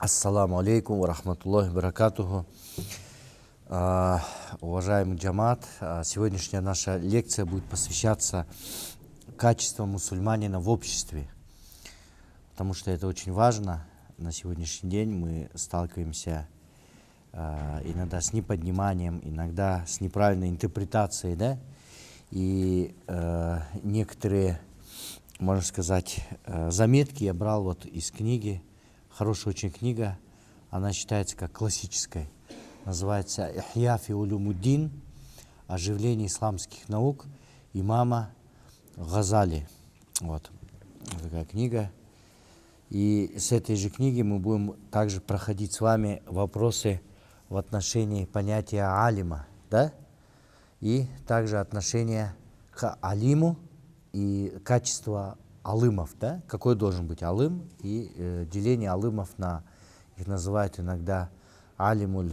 Ассаламу алейкум ва рахматуллахи баракатуху. Уважаемый джамат, сегодняшняя наша лекция будет посвящаться качествам мусульманина в обществе, потому что это очень важно. На сегодняшний день мы сталкиваемся иногда с непониманием, иногда с неправильной интерпретацией, да? И некоторые, можно сказать, заметки я брал вот из книги. Хорошая очень книга, она считается как классической. Называется «Ихья фи улумуддин», «Оживление исламских наук» имама Газали. Вот такая книга. И с этой же книги мы будем также проходить с вами вопросы в отношении понятия алима, да? И также отношение к алиму и качество алымов, да? Какой должен быть алым, и деление алымов на, их называют иногда алимуль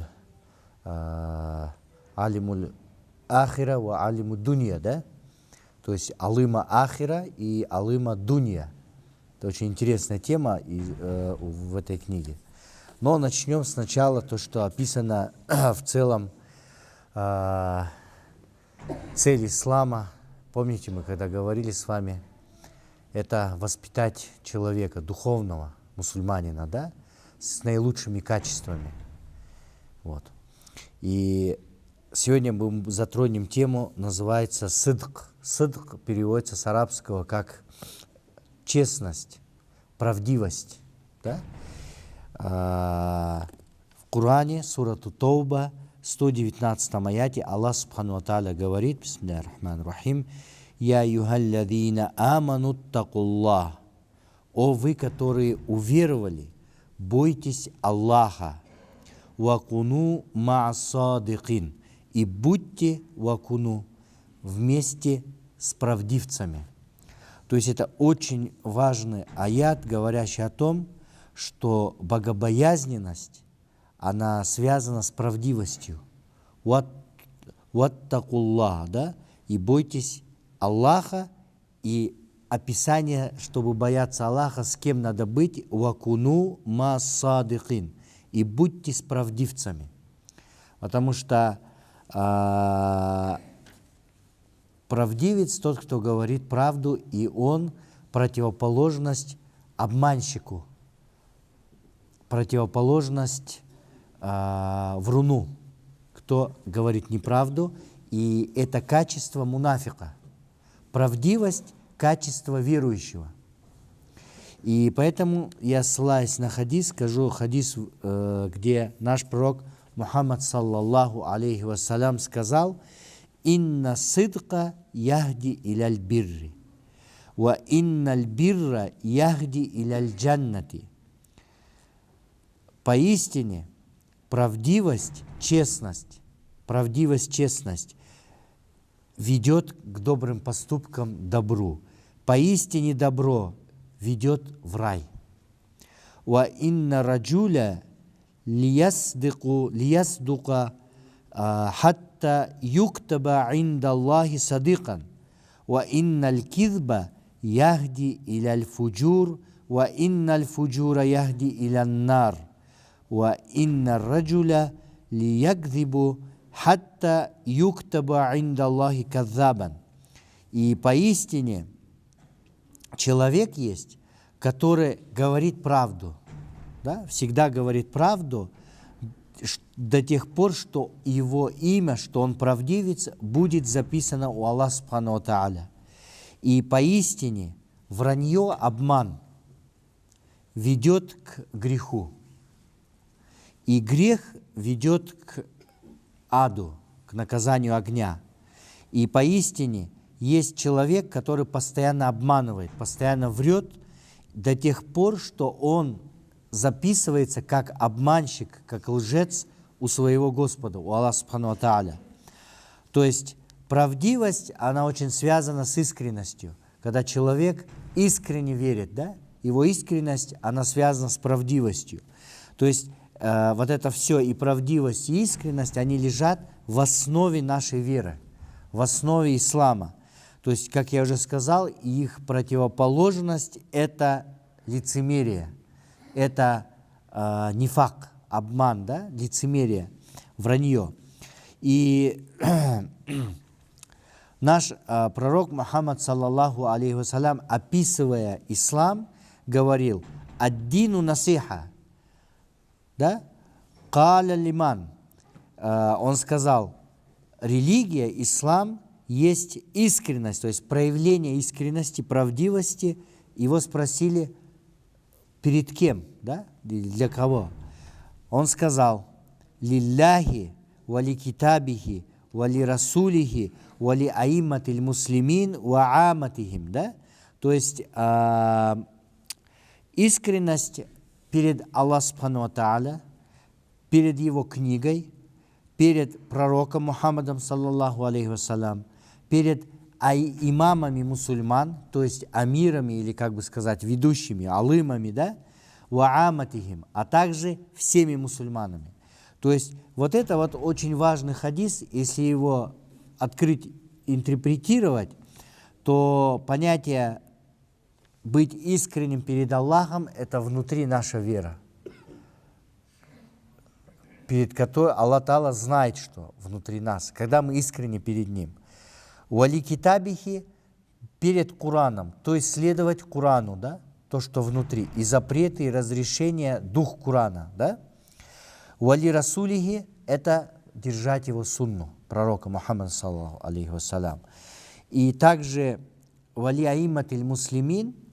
ахира ва алиму дунья, да? То есть алыма ахира и алыма дунья. Это очень интересная тема в этой книге. Но начнем сначала то, что описано в целом цель ислама. Помните, мы когда говорили с вами, это воспитать человека, духовного мусульманина, да, с наилучшими качествами. Вот. И сегодня мы затронем тему, называется сидк. Сидк переводится с арабского как честность, правдивость. Да? В Коране, сурату Тауба, 119 аяте, Аллах Субхану ва Тааля говорит, бисмиллахир рахманир рахим, «Я юхалладина аману такуллах». О вы, которые уверовали, бойтесь Аллаха. «Вакуну ма'асадикин». И будьте вакуну вместе с правдивцами. То есть это очень важный аят, говорящий о том, что богобоязненность, она связана с правдивостью. «Ваттакуллах», да? И бойтесь Аллаха, и описание, чтобы бояться Аллаха, с кем надо быть, «Вакуну ма-садикин», и будьте с правдивцами. Потому что правдивец тот, кто говорит правду, и он противоположность обманщику, противоположность вруну, кто говорит неправду, и это качество мунафика. Правдивость – качество верующего. И поэтому я, ссылаясь на хадис, скажу хадис, где наш пророк Мухаммад, саллаллаху алейхи вассалям, сказал: «Инна сидка яхди иляль бирри, ва инналь бирра яхди иляль джаннати». Поистине, правдивость, честность ведет к добрым поступкам, добру. Поистине добро ведет в рай. Ва инна раджуля лиясдука хатта юктаба инда Аллахи садикан. Ва инналь кизба яхди иляль фуджур. Ва инналь фуджура яхди илян нар. Ва инна раджуля лиякзибу хатта юктаба инда Аллахи каззабан. И поистине человек есть, который говорит правду, да? Всегда говорит правду до тех пор, что его имя, что он правдивец, будет записано у Аллаха Субхану ва Тааля. И поистине вранье, обман ведет к греху. И грех ведет к аду, к наказанию огня. И поистине есть человек, который постоянно обманывает, постоянно врет до тех пор, что он записывается как обманщик, как лжец у своего Господа, у Аллаха Субхану ва Тааля. То есть правдивость, она очень связана с искренностью. Когда человек искренне верит, да? Его искренность, она связана с правдивостью. То есть вот это все, и правдивость, и искренность, они лежат в основе нашей веры, в основе ислама. То есть, как я уже сказал, их противоположность – это лицемерие, это нифак, обман, да, лицемерие, вранье. И наш пророк Мухаммад, саллаллаху алейхи вассалям, описывая ислам, говорил: «Ад-дину насиха». Да? «Каля лиман». Он сказал, религия, ислам есть искренность, то есть проявление искренности, правдивости. Его спросили, перед кем, да? Для кого? Он сказал: «Лилляхи, вали китабихи, вали расулихи, вали аимматиль муслимин, ва аматихим». Да? То есть искренность перед Аллахом Субхану ва Тааля, перед Его книгой, перед пророком Мухаммадом, саллаллаху алейхи вассалям, перед имамами мусульман, то есть амирами, или, как бы сказать, ведущими, алымами, да, ва аматихим, а также всеми мусульманами. То есть вот это вот очень важный хадис, если его открыть, интерпретировать, то понятие быть искренним перед Аллахом – это внутри наша вера, перед которой Аллах Та'ала знает, что внутри нас, когда мы искренне перед Ним. Вали китабихи – перед Кураном, то есть следовать Курану, да, то, что внутри, и запреты, и разрешения, дух Курана, да. Вали расулихи – это держать его сунну, пророка Мухаммада, саллаллаху алейхи вассалям. И также вали аимматиль муслимин –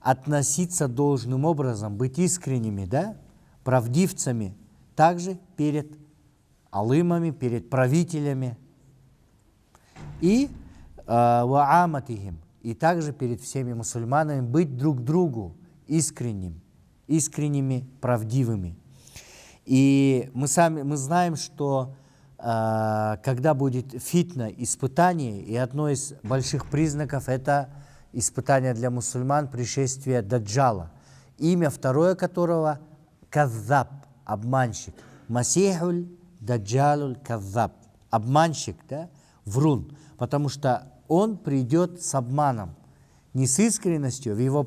относиться должным образом, быть искренними, да, правдивцами, также перед алымами, перед правителями. И вааматихим, и также перед всеми мусульманами быть друг другу искренними, правдивыми. И мы знаем, что когда будет фитна, испытание, и одно из больших признаков – это испытание для мусульман, пришествие Даджала, имя второе которого – Каззаб, обманщик. Масихуль Даджалуль Каззаб, обманщик, да, врун, потому что он придет с обманом, не с искренностью, в его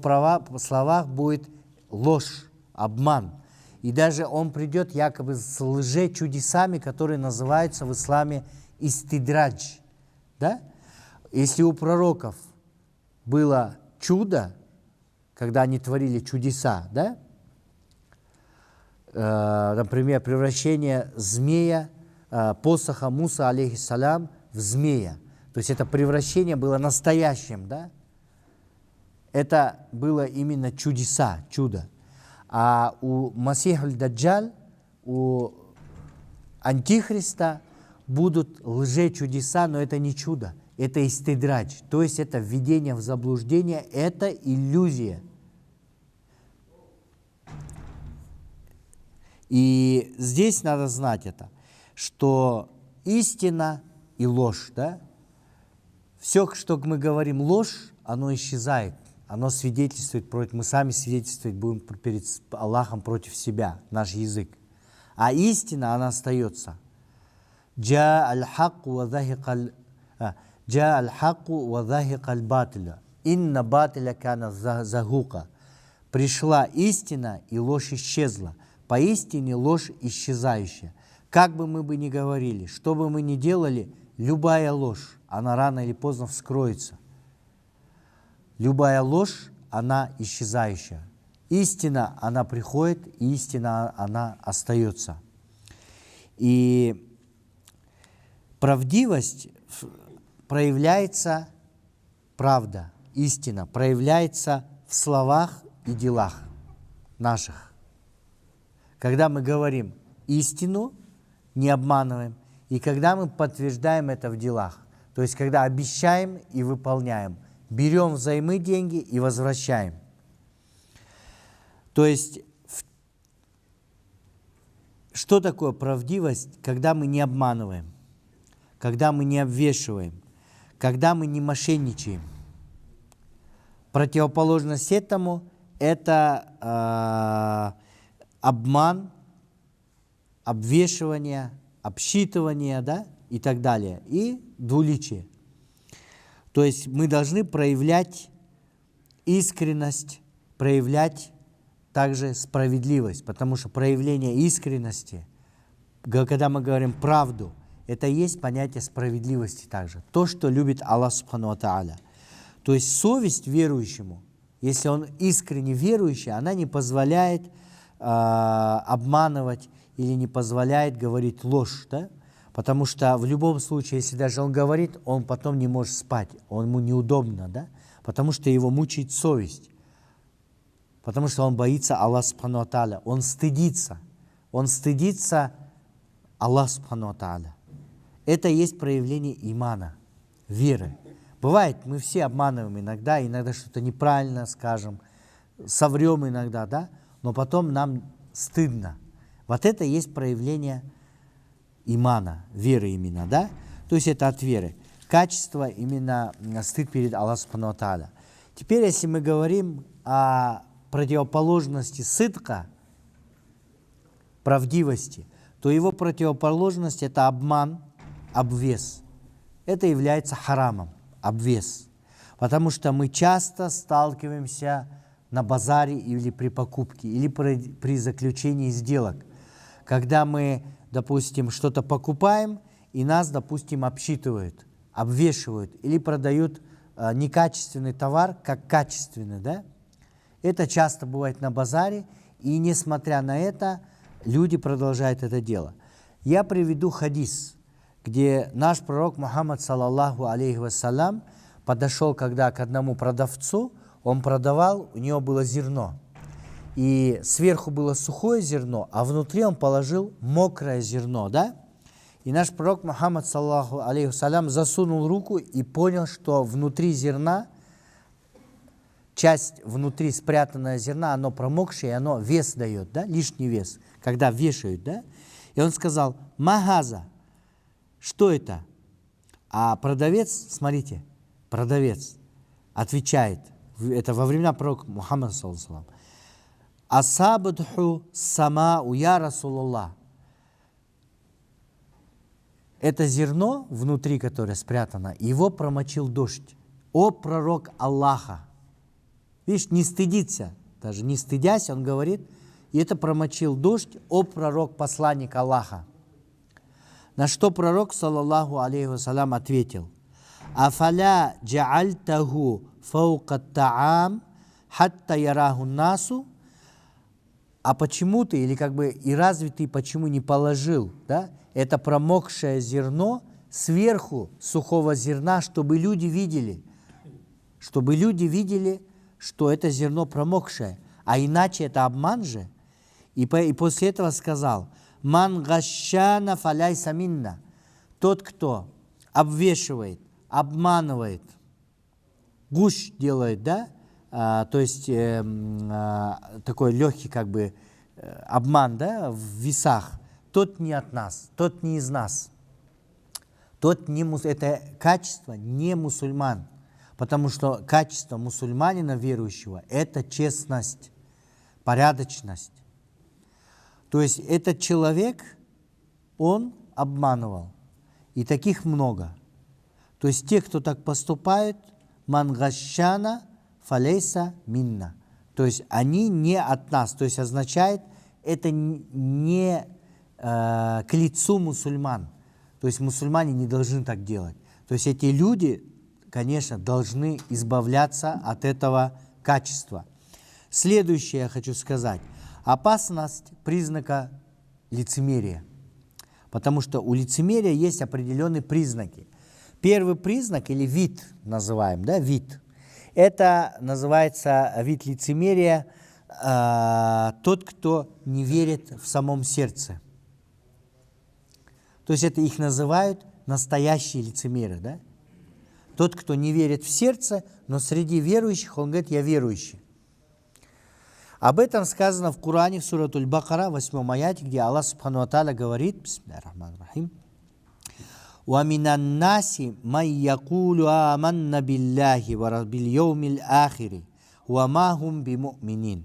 словах будет ложь, обман. И даже он придет якобы с лжечудесами, которые называются в исламе истидрадж. Да? Если у пророков было чудо, когда они творили чудеса, да? Например, превращение змея, посоха Муса, алейхиссалям, в змея. То есть это превращение было настоящим, да? Это было именно чудеса, чудо. А у Масихуль Даджаль, у Антихриста будут лжечудеса, но это не чудо, это истидрадж, то есть это введение в заблуждение, это иллюзия. И здесь надо знать это, что истина и ложь, да? Все, что мы говорим ложь, оно исчезает. Оно свидетельствует против, мы сами свидетельствовать будем перед Аллахом против себя, наш язык. А истина, она остается. Джа аль-хакку ва захикаль батиля. Инна батиля кана захука. Пришла истина, и ложь исчезла. Поистине ложь исчезающая. Как бы мы ни говорили, что бы мы ни делали, любая ложь, она рано или поздно вскроется. Любая ложь, она исчезающая. Истина, она приходит, и истина, она остается. И правдивость проявляется, правда, истина, проявляется в словах и делах наших. Когда мы говорим истину, не обманываем, и когда мы подтверждаем это в делах, то есть когда обещаем и выполняем, берем взаймы деньги и возвращаем. То есть, что такое правдивость, когда мы не обманываем, когда мы не обвешиваем, когда мы не мошенничаем? Противоположность этому – это обман, обвешивание, обсчитывание, да, и так далее, и двуличие. То есть мы должны проявлять искренность, проявлять также справедливость, потому что проявление искренности, когда мы говорим правду, это и есть понятие справедливости также. То, что любит Аллах Субхану ва Тааля. То есть совесть верующему, если он искренне верующий, она не позволяет обманывать или не позволяет говорить ложь, да? Потому что в любом случае, если даже он говорит, он потом не может спать, ему неудобно, да? Потому что его мучает совесть, потому что он боится Аллаха Субхану ва Тааля, он стыдится Аллаха Субхану ва Тааля. Это и есть проявление имана, веры. Бывает, мы все обманываем иногда что-то неправильно скажем, соврем иногда, да? Но потом нам стыдно. Вот это и есть проявление имана, веры именно, да? То есть это от веры. Качество именно стыд перед Аллахом Субхану ва Тааля. Теперь, если мы говорим о противоположности сидка, правдивости, то его противоположность это обман, обвес. Это является харамом, обвес. Потому что мы часто сталкиваемся на базаре или при покупке, или при заключении сделок. Когда мы, допустим, что-то покупаем, и нас, допустим, обсчитывают, обвешивают, или продают некачественный товар, как качественный, да? Это часто бывает на базаре, и несмотря на это, люди продолжают это дело. Я приведу хадис, где наш пророк Мухаммад, саллаллаху алейхи вассалям, подошел когда к одному продавцу, он продавал, у него было зерно. И сверху было сухое зерно, а внутри он положил мокрое зерно, да? И наш пророк Мухаммад, саллаллаху алейхи вассалям, засунул руку и понял, что внутри зерна, часть внутри спрятанного зерна, оно промокшее, оно вес дает, да? Лишний вес, когда вешают, да? И он сказал: «Магаза, что это?» А продавец, смотрите, продавец отвечает, это во времена пророка Мухаммада, саллаллаху: «Асабадху самау я Расулуллах». Это зерно внутри, которое спрятано, его промочил дождь. О пророк Аллаха! Видишь, не стыдится, даже не стыдясь, он говорит, и это промочил дождь, о пророк, посланник Аллаха. На что пророк, саллаллаху алейхи вассалям, ответил: «Афаля джаальтаху фаука таам хатта яраху насу». А почему ты, или как бы, и разве ты почему не положил, да, это промокшее зерно сверху сухого зерна, чтобы люди видели, что это зерно промокшее, а иначе это обман же. И после этого сказал: «Ман гашшана фаляйса минна». Тот, кто обвешивает, обманывает, гуш делает, да, то есть такой легкий как бы обман, да, в весах, тот не от нас, тот не из нас. Это качество не мусульман, потому что качество мусульманина верующего – это честность, порядочность. То есть этот человек, он обманывал, и таких много. То есть те, кто так поступает, мангашана фалейса минна. То есть они не от нас. То есть означает, это не к лицу мусульман. То есть мусульмане не должны так делать. То есть эти люди, конечно, должны избавляться от этого качества. Следующее я хочу сказать. Опасность признака лицемерия. Потому что у лицемерия есть определенные признаки. Первый признак, или вид называем, да, вид. Это называется вид лицемерия, тот, кто не верит в самом сердце. То есть это их называют настоящие лицемеры, да? Тот, кто не верит в сердце, но среди верующих, он говорит: я верующий. Об этом сказано в Коране, в суре Аль-Бакара, 8 аяте, где Аллах Субхану ва Тааля говорит: Бисмиллахир-рахманир-рахим. وَمِنَ النَّاسِ مَنْ يَقُولُ آمَنَّ بِاللَّهِ وَبِالْيَوْمِ الْآخِرِ وَمَا هُمْ بِمُؤْمِنِينَ.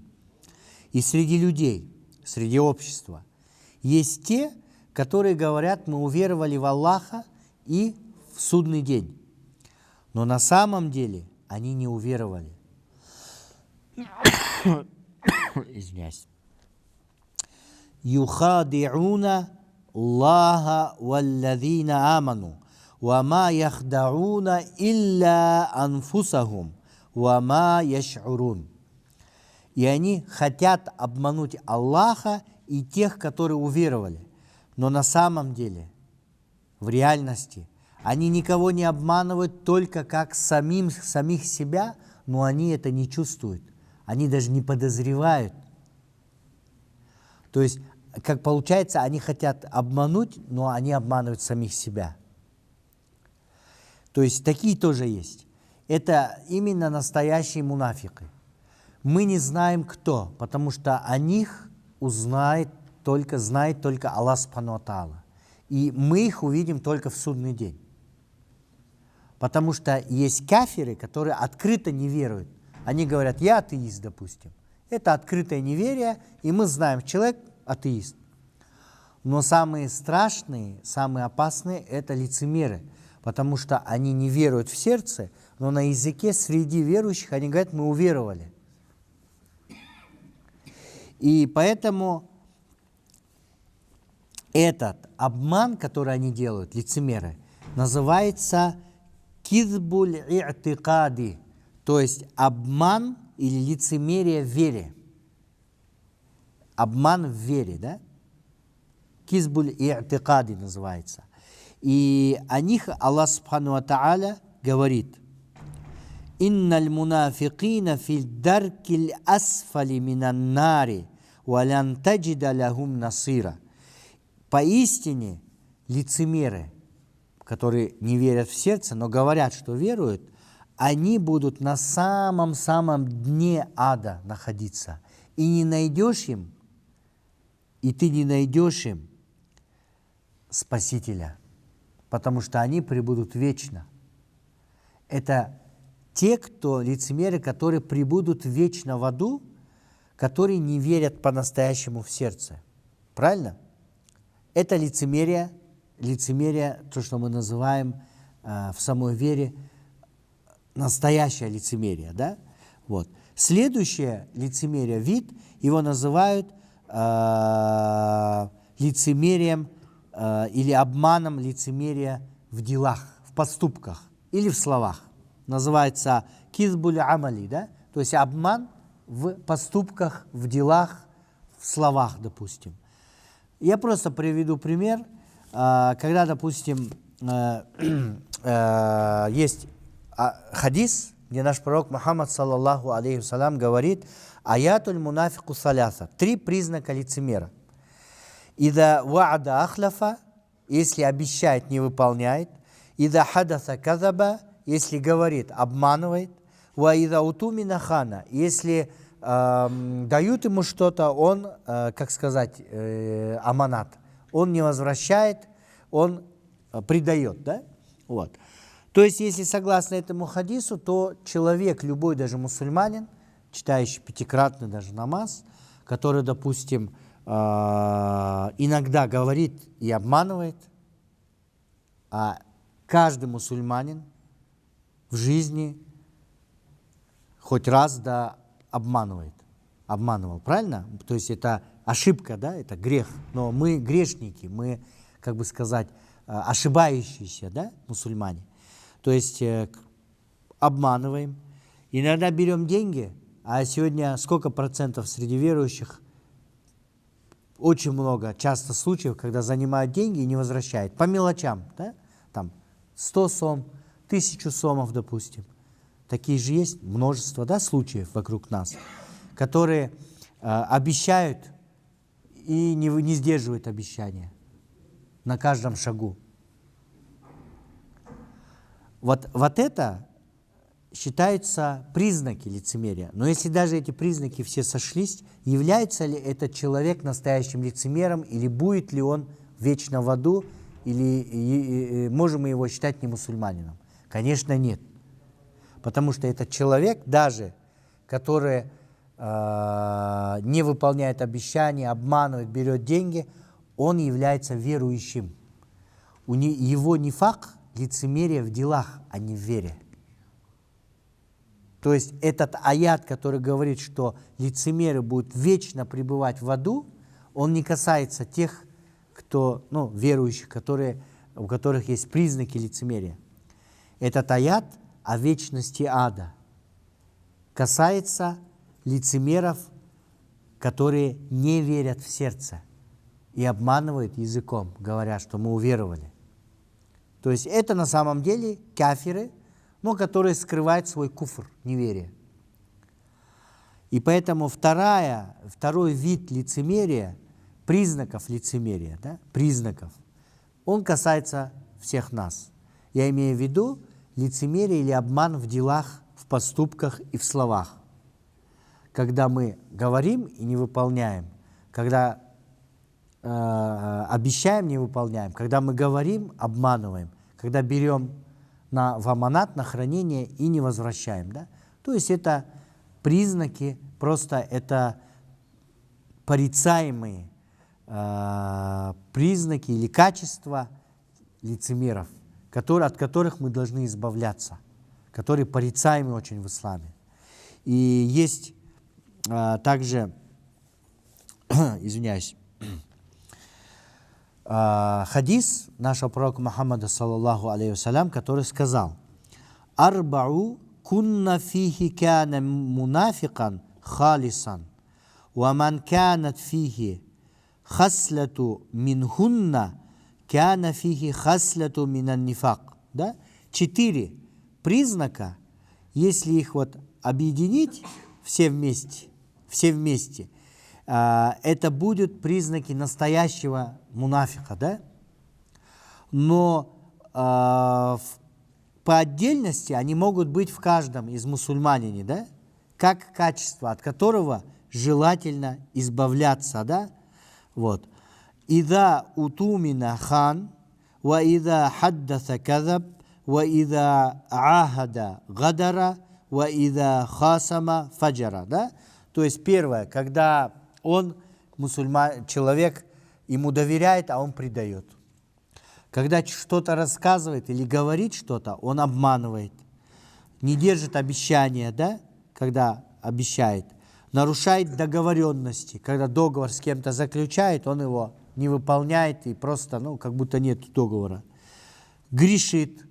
И среди людей, среди общества, есть те, которые говорят: мы уверовали в Аллаха и в судный день. Но на самом деле они не уверовали. извиняюсь. Юхади'уна Аллаха валладзина аману, ва ма яхдауна илля анфусахум, ва ма яш'урун. И они хотят обмануть Аллаха и тех, которые уверовали. Но на самом деле, в реальности, они никого не обманывают только как самих себя, но они это не чувствуют. Они даже не подозревают. То есть, как получается, они хотят обмануть, но они обманывают самих себя. То есть, такие тоже есть. Это именно настоящие мунафики. Мы не знаем, кто, потому что о них знает только Аллах Субхану ва Тааля. И мы их увидим только в судный день. Потому что есть кафиры, которые открыто не веруют. Они говорят, я атеист, допустим. Это открытое неверие, и мы знаем, человек атеист. Но самые страшные, самые опасные – это лицемеры, потому что они не веруют в сердце, но на языке среди верующих они говорят, мы уверовали. И поэтому этот обман, который они делают, лицемеры, называется кизбуль и'тикади, то есть обман или лицемерие в вере. Обман в вере, да? Кизбуль и'тикади называется. И о них Аллах Субхану ва Тааля говорит: «Инналь мунафикина фил даркиль асфали минан нари, валян таджида лахум насира». Поистине лицемеры, которые не верят в сердце, но говорят, что веруют, они будут на самом-самом дне ада находиться. И не найдешь им, и ты не найдешь им Спасителя, потому что они пребудут вечно. Это те, кто лицемеры, которые пребудут вечно в аду, которые не верят по-настоящему в сердце. Правильно? Это лицемерие, то, что мы называем в самой вере настоящее лицемерие. Да? Вот. Следующее лицемерие, вид, его называют лицемерием или обманом лицемерия в делах, в поступках или в словах. Называется кизбуль амали, да? То есть обман в поступках, в делах, в словах, допустим. Я просто приведу пример. Когда, допустим, есть хадис, где наш пророк Мухаммад, саллаллаху алейхи вассалям, говорит: аятуль мунафику саляса. 3 признака лицемера. Ида ва'ада ахлафа, если обещает, не выполняет. Ида хадаса казаба, если говорит, обманывает. Ва ида утумина хана, если дают ему что-то, он, как сказать, аманат, он не возвращает, он предает, да? Вот. То есть, если согласно этому хадису, то человек, любой, даже мусульманин, читающий 5-кратный даже намаз, который, допустим, иногда говорит и обманывает, а каждый мусульманин в жизни хоть раз да обманывал, правильно? То есть это ошибка, да, это грех. Но мы грешники, мы, как бы сказать, ошибающиеся, да, мусульмане. То есть обманываем, иногда берем деньги, а сегодня сколько процентов среди верующих? Очень много, часто случаев, когда занимают деньги и не возвращают. По мелочам, да? Там 100 сом, 1000 сомов, допустим. Такие же есть множество, да, случаев вокруг нас, которые обещают и не сдерживают обещания на каждом шагу. Вот это считаются признаки лицемерия. Но если даже эти признаки все сошлись, является ли этот человек настоящим лицемером, или будет ли он вечно в аду, или можем мы его считать не мусульманином? Конечно, нет. Потому что этот человек, даже который не выполняет обещания, обманывает, берет деньги, он является верующим. Его нифак, лицемерие в делах, а не в вере. То есть этот аят, который говорит, что лицемеры будут вечно пребывать в аду, он не касается тех, кто, верующих, у которых есть признаки лицемерия. Этот аят о вечности ада касается лицемеров, которые не верят в сердце и обманывают языком, говоря, что мы уверовали. То есть это на самом деле кафиры, но которые скрывают свой куфр, неверие. И поэтому второй вид лицемерия, признаков лицемерия, признаков, он касается всех нас. Я имею в виду лицемерие или обман в делах, в поступках и в словах. Когда мы говорим и не выполняем, когда обещаем, не выполняем, когда мы говорим, обманываем, когда берем в аманат, на хранение и не возвращаем. Да? То есть это признаки, просто это порицаемые признаки или качества лицемеров, от которых мы должны избавляться, которые порицаемы очень в исламе. И есть также, извиняюсь, хадис нашего пророка Мухаммада, саллаллаху алейхи вассалям, который сказал: «Арбау кунна фихи кана мунафикан халисан, ва ман канат фихи хаслату минхунна кана фихи хаслату минан нифак». Да? 4 признака, если их объединить все вместе, это будут признаки настоящего мунафика, да? Но по отдельности они могут быть в каждом из мусульманине, да? Как качество, от которого желательно избавляться, да? Вот. «Ида утумина хан, ва ида хаддаса казаб, ва ида ахада гадара, ва ида хасама фаджара». Да? То есть первое, когда человек ему доверяет, а он предает. Когда что-то рассказывает или говорит что-то, он обманывает. Не держит обещания, да? Когда обещает. Нарушает договоренности. Когда договор с кем-то заключает, он его не выполняет и просто, как будто нет договора. Грешит,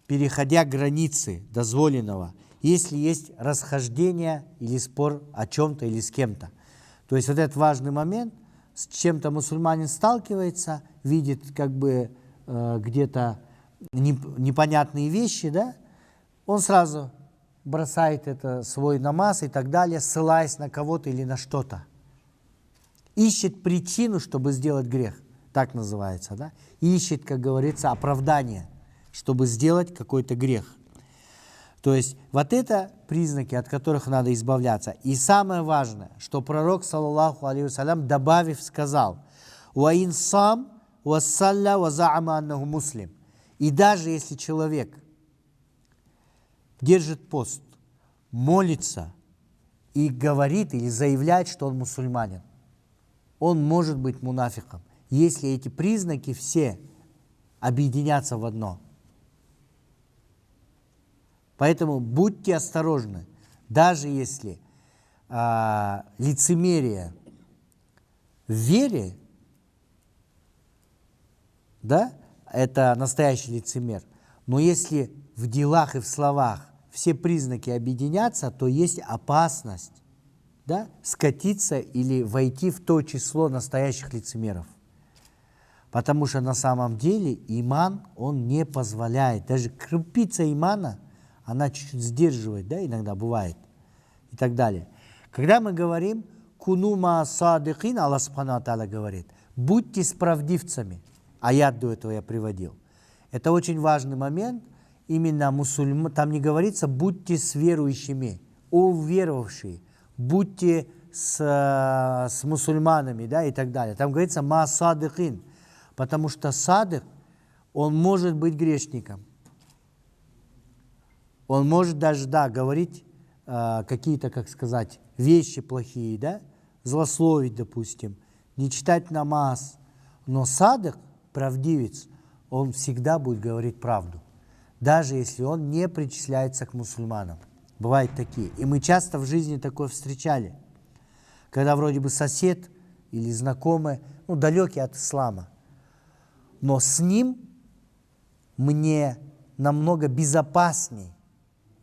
переходя границы дозволенного, если есть расхождение или спор о чем-то или с кем-то. То есть этот важный момент, с чем-то мусульманин сталкивается, видит где-то непонятные вещи, да? Он сразу бросает свой намаз и так далее, ссылаясь на кого-то или на что-то. Ищет причину, чтобы сделать грех, так называется, да? Ищет, как говорится, оправдание, чтобы сделать какой-то грех. То есть это признаки, от которых надо избавляться. И самое важное, что пророк, саллаллаху алейхи вассалям, добавив, сказал: «Уаин сам вассалля вазаама аннаху муслим». И даже если человек держит пост, молится и говорит или заявляет, что он мусульманин, он может быть мунафиком, если эти признаки все объединятся в одно. Поэтому будьте осторожны, даже если лицемерие в вере, да, это настоящий лицемер, но если в делах и в словах все признаки объединятся, то есть опасность, да, скатиться или войти в то число настоящих лицемеров. Потому что на самом деле иман, он не позволяет, даже крупица имана, она чуть-чуть сдерживает, да, иногда бывает, и так далее. Когда мы говорим «куну ма садыкин», Аллах Субхану ва Тааля говорит: «будьте справдивцами». Аят до этого я приводил. Это очень важный момент. Именно там не говорится «будьте с верующими», «о веровавшие», «будьте с мусульманами», да, и так далее. Там говорится «ма садыкин», потому что садык, он может быть грешником. Он может даже, да, говорить какие-то, как сказать, вещи плохие, да, злословить, допустим, не читать намаз. Но садык, правдивец, он всегда будет говорить правду, даже если он не причисляется к мусульманам. Бывают такие. И мы часто в жизни такое встречали. Когда вроде бы сосед или знакомый, далекий от ислама, но с ним мне намного безопасней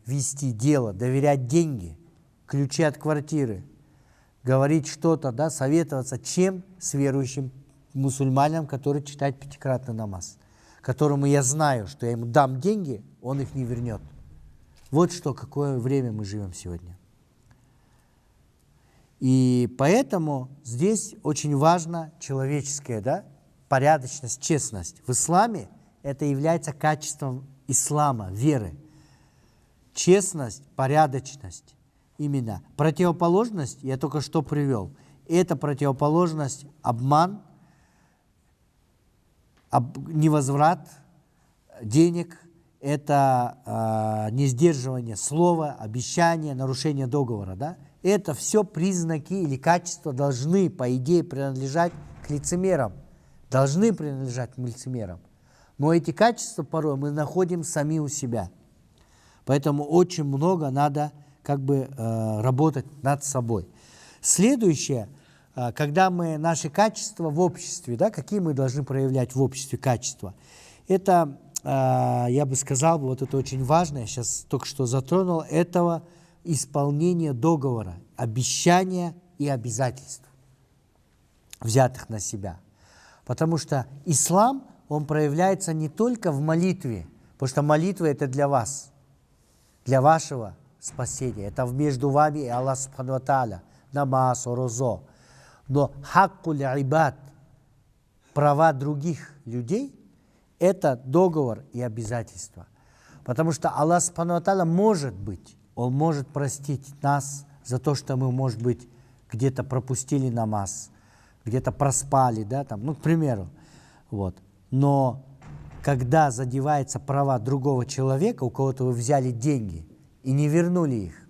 вести дело, доверять деньги, ключи от квартиры, говорить что-то, да, советоваться, чем с верующим мусульманином, который читает пятикратный намаз, которому я знаю, что я ему дам деньги, он их не вернет. Вот что, какое время мы живем сегодня. И поэтому здесь очень важна человеческая, да, порядочность, честность. В исламе это является качеством ислама, веры. Честность, порядочность. Именно. Противоположность я только что привел. Это противоположность обман, невозврат денег, это несдерживание слова, обещания, нарушение договора. Да? Это все признаки или качества должны, по идее, принадлежать к лицемерам. Должны принадлежать к лицемерам. Но эти качества порой мы находим сами у себя. Поэтому очень много надо работать над собой. Следующее, когда мы наши качества в обществе, да, какие мы должны проявлять в обществе качества, это, я бы сказал, вот это очень важно, я сейчас только что затронул, этого исполнение договора, обещания и обязательств, взятых на себя. Потому что ислам, он проявляется не только в молитве, потому что молитва это для вас, для вашего спасения. Это между вами и Аллах Субхану ва Тааля, намаз, розо. Но хаккуль ибад, права других людей, это договор и обязательства. Потому что Аллах Субхану ва Тааля может быть, Он может простить нас за то, что мы, может быть, где-то пропустили намаз, где-то проспали, да, там, к примеру. Вот. Но когда задеваются права другого человека, у кого-то вы взяли деньги и не вернули их,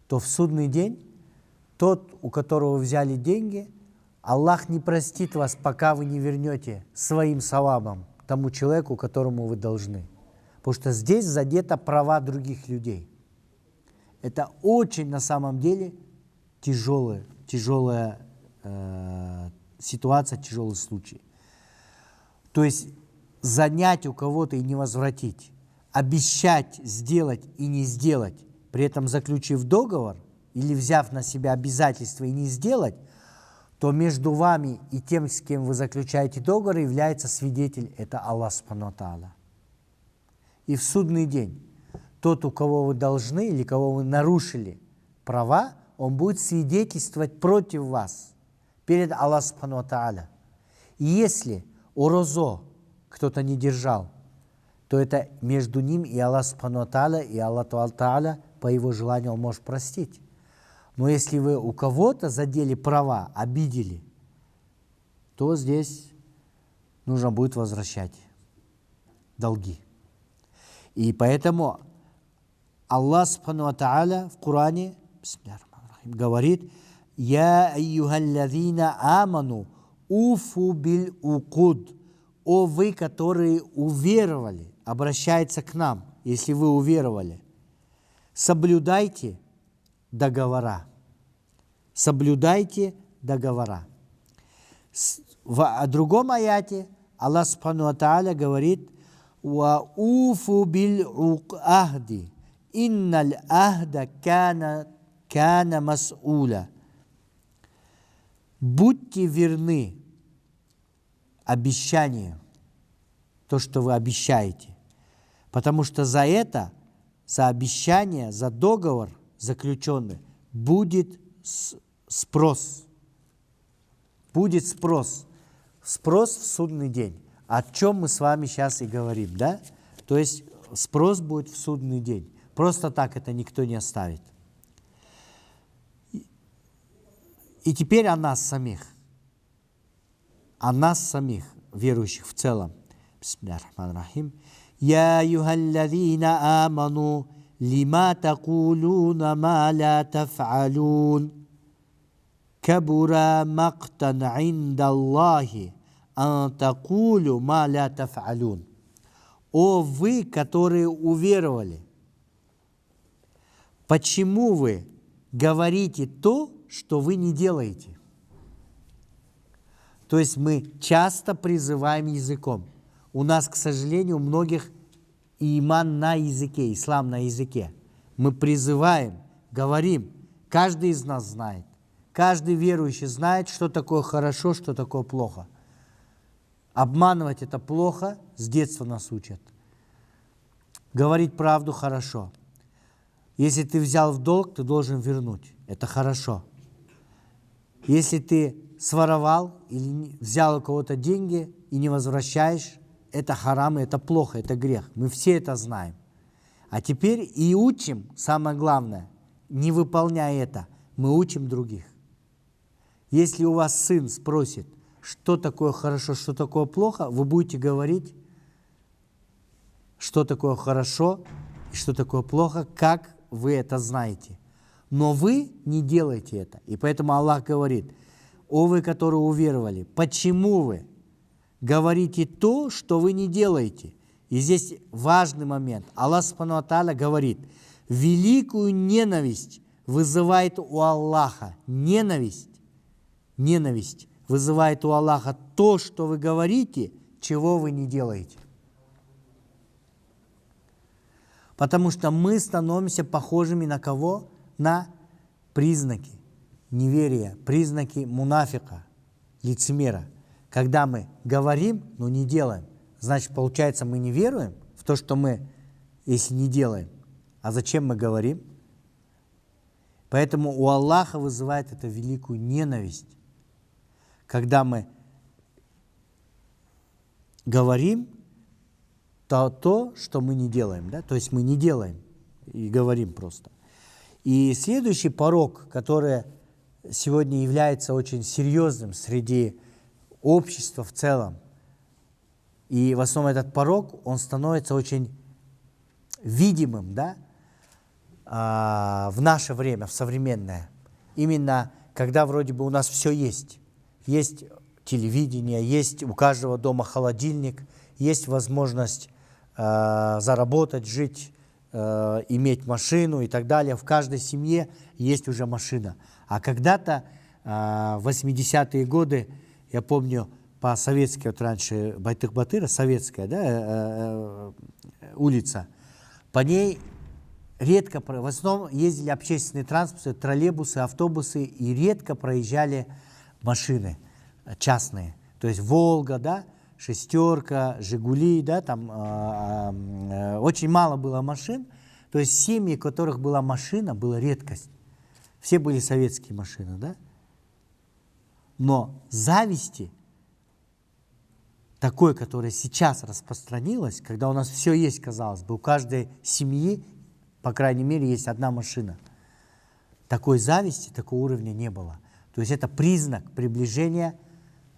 то в судный день тот, у которого вы взяли деньги, Аллах не простит вас, пока вы не вернете своим савабом тому человеку, которому вы должны. Потому что здесь задето права других людей. Это очень на самом деле тяжелая ситуация, тяжелый случай. То есть занять у кого-то и не возвратить, обещать сделать и не сделать, при этом заключив договор или взяв на себя обязательства и не сделать, то между вами и тем, с кем вы заключаете договор, является свидетель, это Аллах Субхану ва Тааля. И в судный день тот, у кого вы должны или кого вы нарушили права, он будет свидетельствовать против вас перед Аллахом Субхану ва Тааля. И если розо кто-то не держал, то это между ним и Аллах Субхану ва Тааля, и Аллах Тааля по его желанию он может простить. Но если вы у кого-то задели права, обидели, то здесь нужно будет возвращать долги. И поэтому Аллах Субхану ва Тааля в Коране говорит: «Я айюхаллазина аману уфу бил укуд». О вы, которые уверовали, обращается к нам, если вы уверовали, соблюдайте договора. Соблюдайте договора. В другом аяте Аллах Субхану ва Тааля говорит: «Ва уфу бил ахди, инналь ахда кана мас'уля». Будьте верны обещанию, то, что вы обещаете. Потому что за это, за обещание, за договор заключенный, будет спрос. Будет спрос. Спрос в судный день. О чем мы с вами сейчас и говорим, да? То есть спрос будет в судный день. Просто так это никто не оставит. И теперь о нас самих. О нас самих, верующих в целом. Бисмиллахир-рахманир-рахим. Я айюхаллазина аману лима такулуна ма ла таф'алун. Кабура мактан индаллахи ан такулу ма ла таф'алун. О вы, которые уверовали, почему вы говорите то, что вы не делаете? То есть мы часто призываем языком. У нас, к сожалению, у многих иман на языке, ислам на языке. Мы призываем, говорим, каждый из нас знает. Каждый верующий знает, что такое хорошо, что такое плохо. Обманывать это плохо, с детства нас учат. Говорить правду хорошо. Если ты взял в долг, ты должен вернуть. Это хорошо. Если ты своровал или взял у кого-то деньги и не возвращаешь, это харам, это плохо, это грех. Мы все это знаем. А теперь и учим, самое главное, не выполняя это, мы учим других. Если у вас сын спросит, что такое хорошо, что такое плохо, вы будете говорить, что такое хорошо и что такое плохо, как вы это знаете. Но вы не делаете это. И поэтому Аллах говорит: «О вы, которые уверовали, почему вы говорите то, что вы не делаете?» И здесь важный момент. Аллах Субхану ва Тааля говорит: великую ненависть вызывает у Аллаха. Ненависть вызывает у Аллаха то, что вы говорите, чего вы не делаете. Потому что мы становимся похожими на кого? На признаки неверия, признаки мунафика, лицемера. Когда мы говорим, но не делаем, значит, получается, мы не веруем в то, что мы, если не делаем. А зачем мы говорим? Поэтому у Аллаха вызывает это великую ненависть. Когда мы говорим то, что мы не делаем. Да? То есть мы не делаем и говорим просто. И следующий порок, который сегодня является очень серьезным среди общества в целом, и в основном этот порок, он становится очень видимым, да, в наше время, в современное. Именно когда вроде бы у нас все есть. Есть телевидение, есть у каждого дома холодильник, есть возможность заработать, жить, иметь машину и так далее. В каждой семье есть уже машина. А когда-то, в 80-е годы, я помню, по-советски, вот раньше Байтых-Батыра, советская, да, улица, по ней редко, в основном ездили общественные транспорты, троллейбусы, автобусы, и редко проезжали машины частные. То есть «Волга», да, «Шестерка», «Жигули», да, там очень мало было машин. То есть семьи, у которых была машина, была редкость. Все были советские машины, да. Но зависти, такой, которая сейчас распространилась, когда у нас все есть, казалось бы, у каждой семьи, по крайней мере, есть одна машина. Такой зависти, такого уровня не было. То есть это признак приближения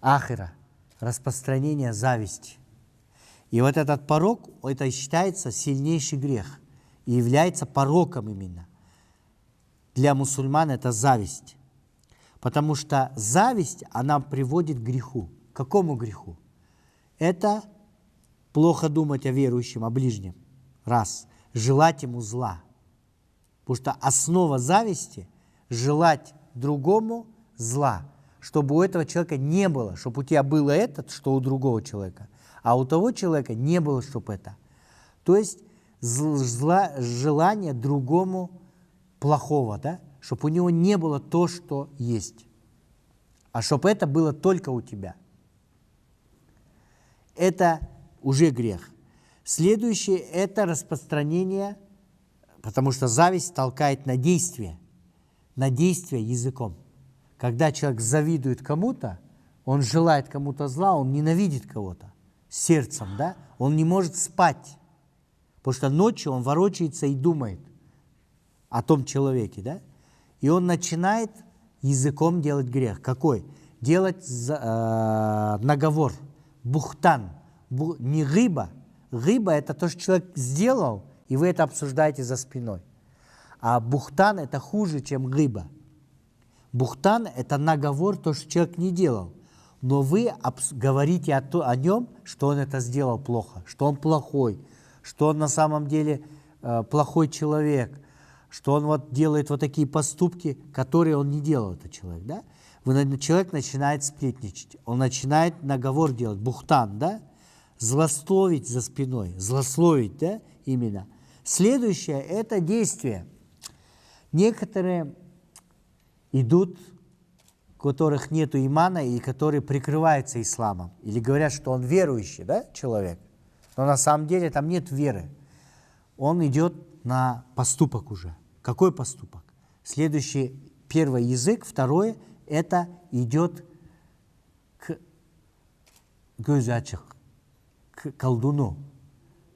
ахира, распространения зависти. И вот этот порок, это считается сильнейший грех и является пороком именно. Для мусульман это зависть. Потому что зависть, она приводит к греху. К какому греху? Это плохо думать о верующем, о ближнем. Раз. Желать ему зла. Потому что основа зависти – желать другому зла. Чтобы у этого человека не было, чтобы у тебя было это, что у другого человека, а у того человека не было, чтобы это. То есть желание другому плохого, да? Чтобы у него не было то, что есть, а чтобы это было только у тебя. Это уже грех. Следующее – это распространение, потому что зависть толкает на действие языком. Когда человек завидует кому-то, он желает кому-то зла, он ненавидит кого-то сердцем, да? Он не может спать, потому что ночью он ворочается и думает о том человеке, да? И он начинает языком делать грех. Какой? Делать наговор, бухтан, не гыба. Гыба – это то, что человек сделал, и вы это обсуждаете за спиной. А бухтан – это хуже, чем гыба. Бухтан – это наговор, то, что человек не делал. Но вы говорите о нем, что он это сделал плохо, что он плохой, что он на самом деле плохой человек, что он вот делает вот такие поступки, которые он не делал, этот человек, да? Человек начинает сплетничать, он начинает наговор делать, бухтан, да? Злословить за спиной, злословить, да, именно. Следующее – это действие. Некоторые идут, у которых нет имана и которые прикрываются исламом, или говорят, что он верующий, да, человек, но на самом деле там нет веры. Он идет на поступок уже. Какой поступок? Следующий, первый язык, второе, это идет к гюзячик, к колдуну,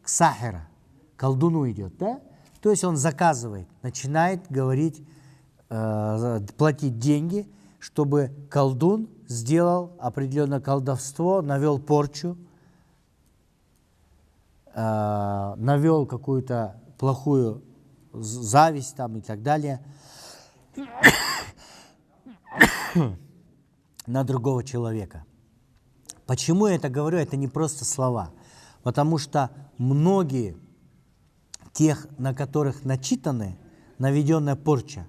к сахира, колдуну идет, да? То есть он заказывает, начинает говорить, платить деньги, чтобы колдун сделал определенное колдовство, навел порчу, навел какую-то плохую зависть там и так далее на другого человека. Почему я это говорю? Это не просто слова. Потому что многие тех, на которых начитаны, наведенная порча,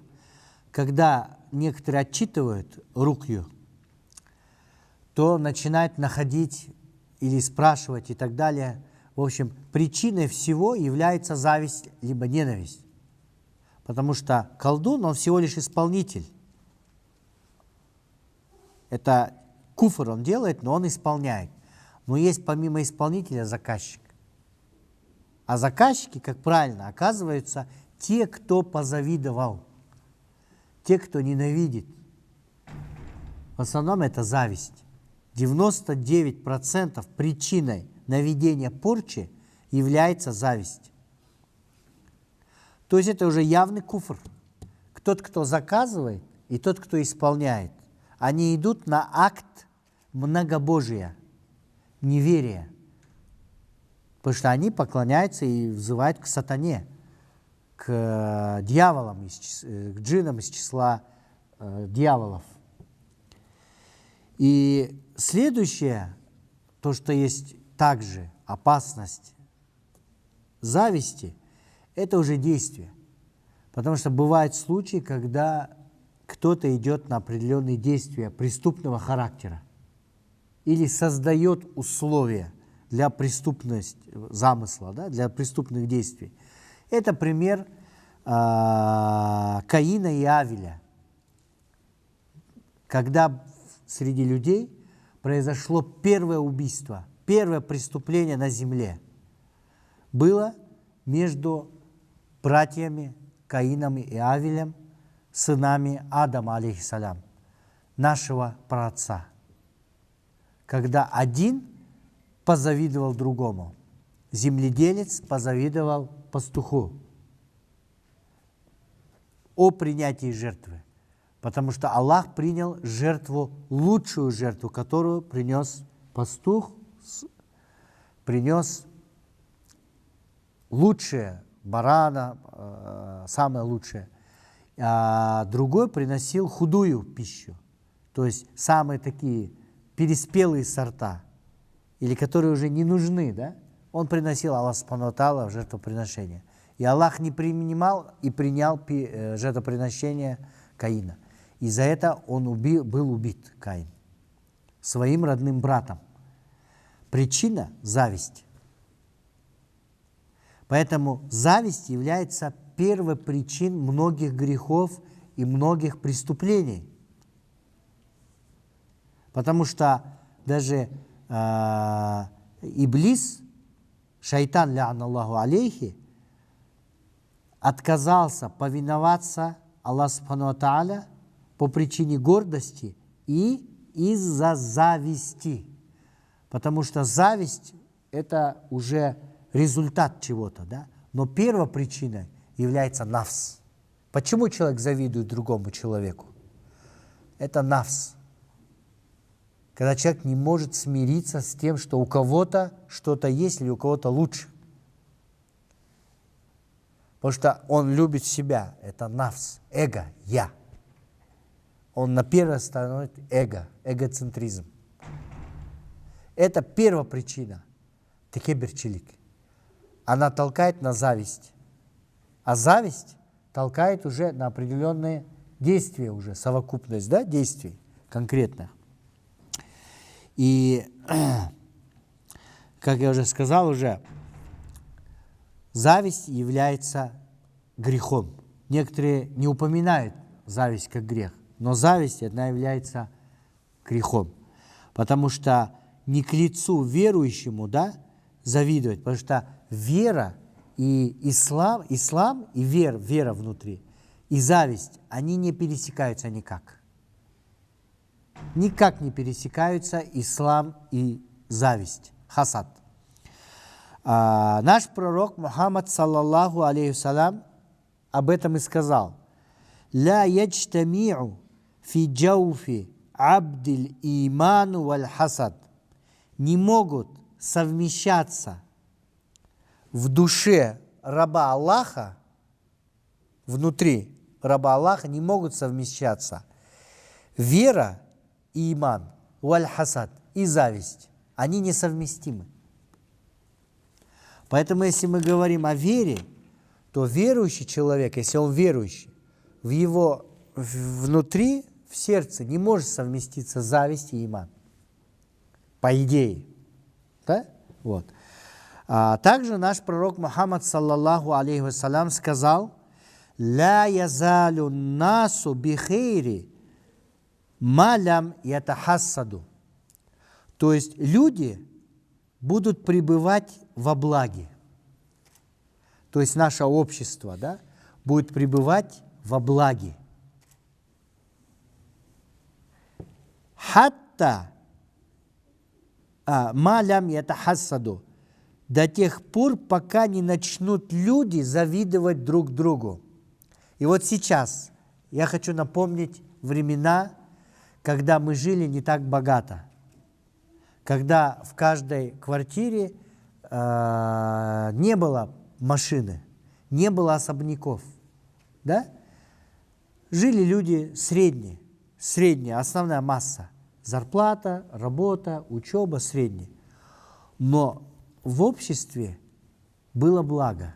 когда некоторые отчитывают рукью, то начинают находить или спрашивать и так далее. В общем, причиной всего является зависть либо ненависть. Потому что колдун, он всего лишь исполнитель. Это куфр он делает, но он исполняет. Но есть помимо исполнителя заказчик. А заказчики, как правильно, оказываются те, кто позавидовал, те, кто ненавидит. В основном это зависть. 99% причиной наведения порчи является зависть. То есть это уже явный куфр. Тот, кто заказывает, и тот, кто исполняет, они идут на акт многобожия, неверия. Потому что они поклоняются и взывают к сатане, к дьяволам, к джиннам из числа дьяволов. И следующее, то, что есть также опасность зависти, это уже действие. Потому что бывают случаи, когда кто-то идет на определенные действия преступного характера или создает условия для преступности замысла, да, для преступных действий. Это пример Каина и Авеля. Когда среди людей произошло первое убийство, первое преступление на земле, было между братьями Каином и Авелем, сынами Адама, алейхиссалям, нашего праотца. Когда один позавидовал другому, земледелец позавидовал пастуху о принятии жертвы, потому что Аллах принял жертву, лучшую жертву, которую принес пастух, принес лучшее, барана, самое лучшее, а другой приносил худую пищу, то есть самые такие переспелые сорта, или которые уже не нужны, да? Он приносил Аллах Субхану ва Тааля в жертвоприношение. И Аллах не принимал и принял жертвоприношение Каина. И за это он был убит, Каин, своим родным братом. Причина – зависть. Поэтому зависть является первой причиной многих грехов и многих преступлений. Потому что даже Иблис, шайтан, ля'ан Аллаху алейхи, отказался повиноваться Аллаху Субхану ва Тааля по причине гордости и из-за зависти. Потому что зависть – это уже результат чего-то, да? Но первой причиной является нафс. Почему человек завидует другому человеку? Это нафс. Когда человек не может смириться с тем, что у кого-то что-то есть или у кого-то лучше. Потому что он любит себя. Это нафс, эго, я. Он на первое становится эго, эгоцентризм. Это первая причина. Текеберчилик. Она толкает на зависть. А зависть толкает уже на определенные действия, уже совокупность, да, действий конкретных. И, как я уже сказал, зависть является грехом. Некоторые не упоминают зависть как грех, но зависть, она является грехом. Потому что не к лицу верующему, да, завидовать, потому что вера и ислам и вера внутри, и зависть, они не пересекаются никак. Никак не пересекаются ислам и зависть, хасад. Наш пророк Мухаммад, саллаллаху алейхи салям, об этом и сказал. «Ла яджтами'у фи джауфи абдиль иману валь хасад». Не могут совмещаться в душе раба Аллаха, внутри раба Аллаха не могут совмещаться вера и иман, валь хасад, и зависть. Они несовместимы. Поэтому, если мы говорим о вере, то верующий человек, если он верующий, в его внутри, в сердце не может совместиться зависть и иман. По идее. Да? Вот. Также наш пророк Мухаммад, саллаллаху алейхи вассалям, сказал: «Ла язалю насу бихейри малям ятахассаду». То есть люди будут пребывать во благе. То есть наше общество, да, будет пребывать во благе. Хатта малям ятахассаду. До тех пор, пока не начнут люди завидовать друг другу. И вот сейчас я хочу напомнить времена, когда мы жили не так богато. Когда в каждой квартире не было машины, не было особняков. Да? Жили люди средние, основная масса. Зарплата, работа, учеба, средняя. Но в обществе было благо.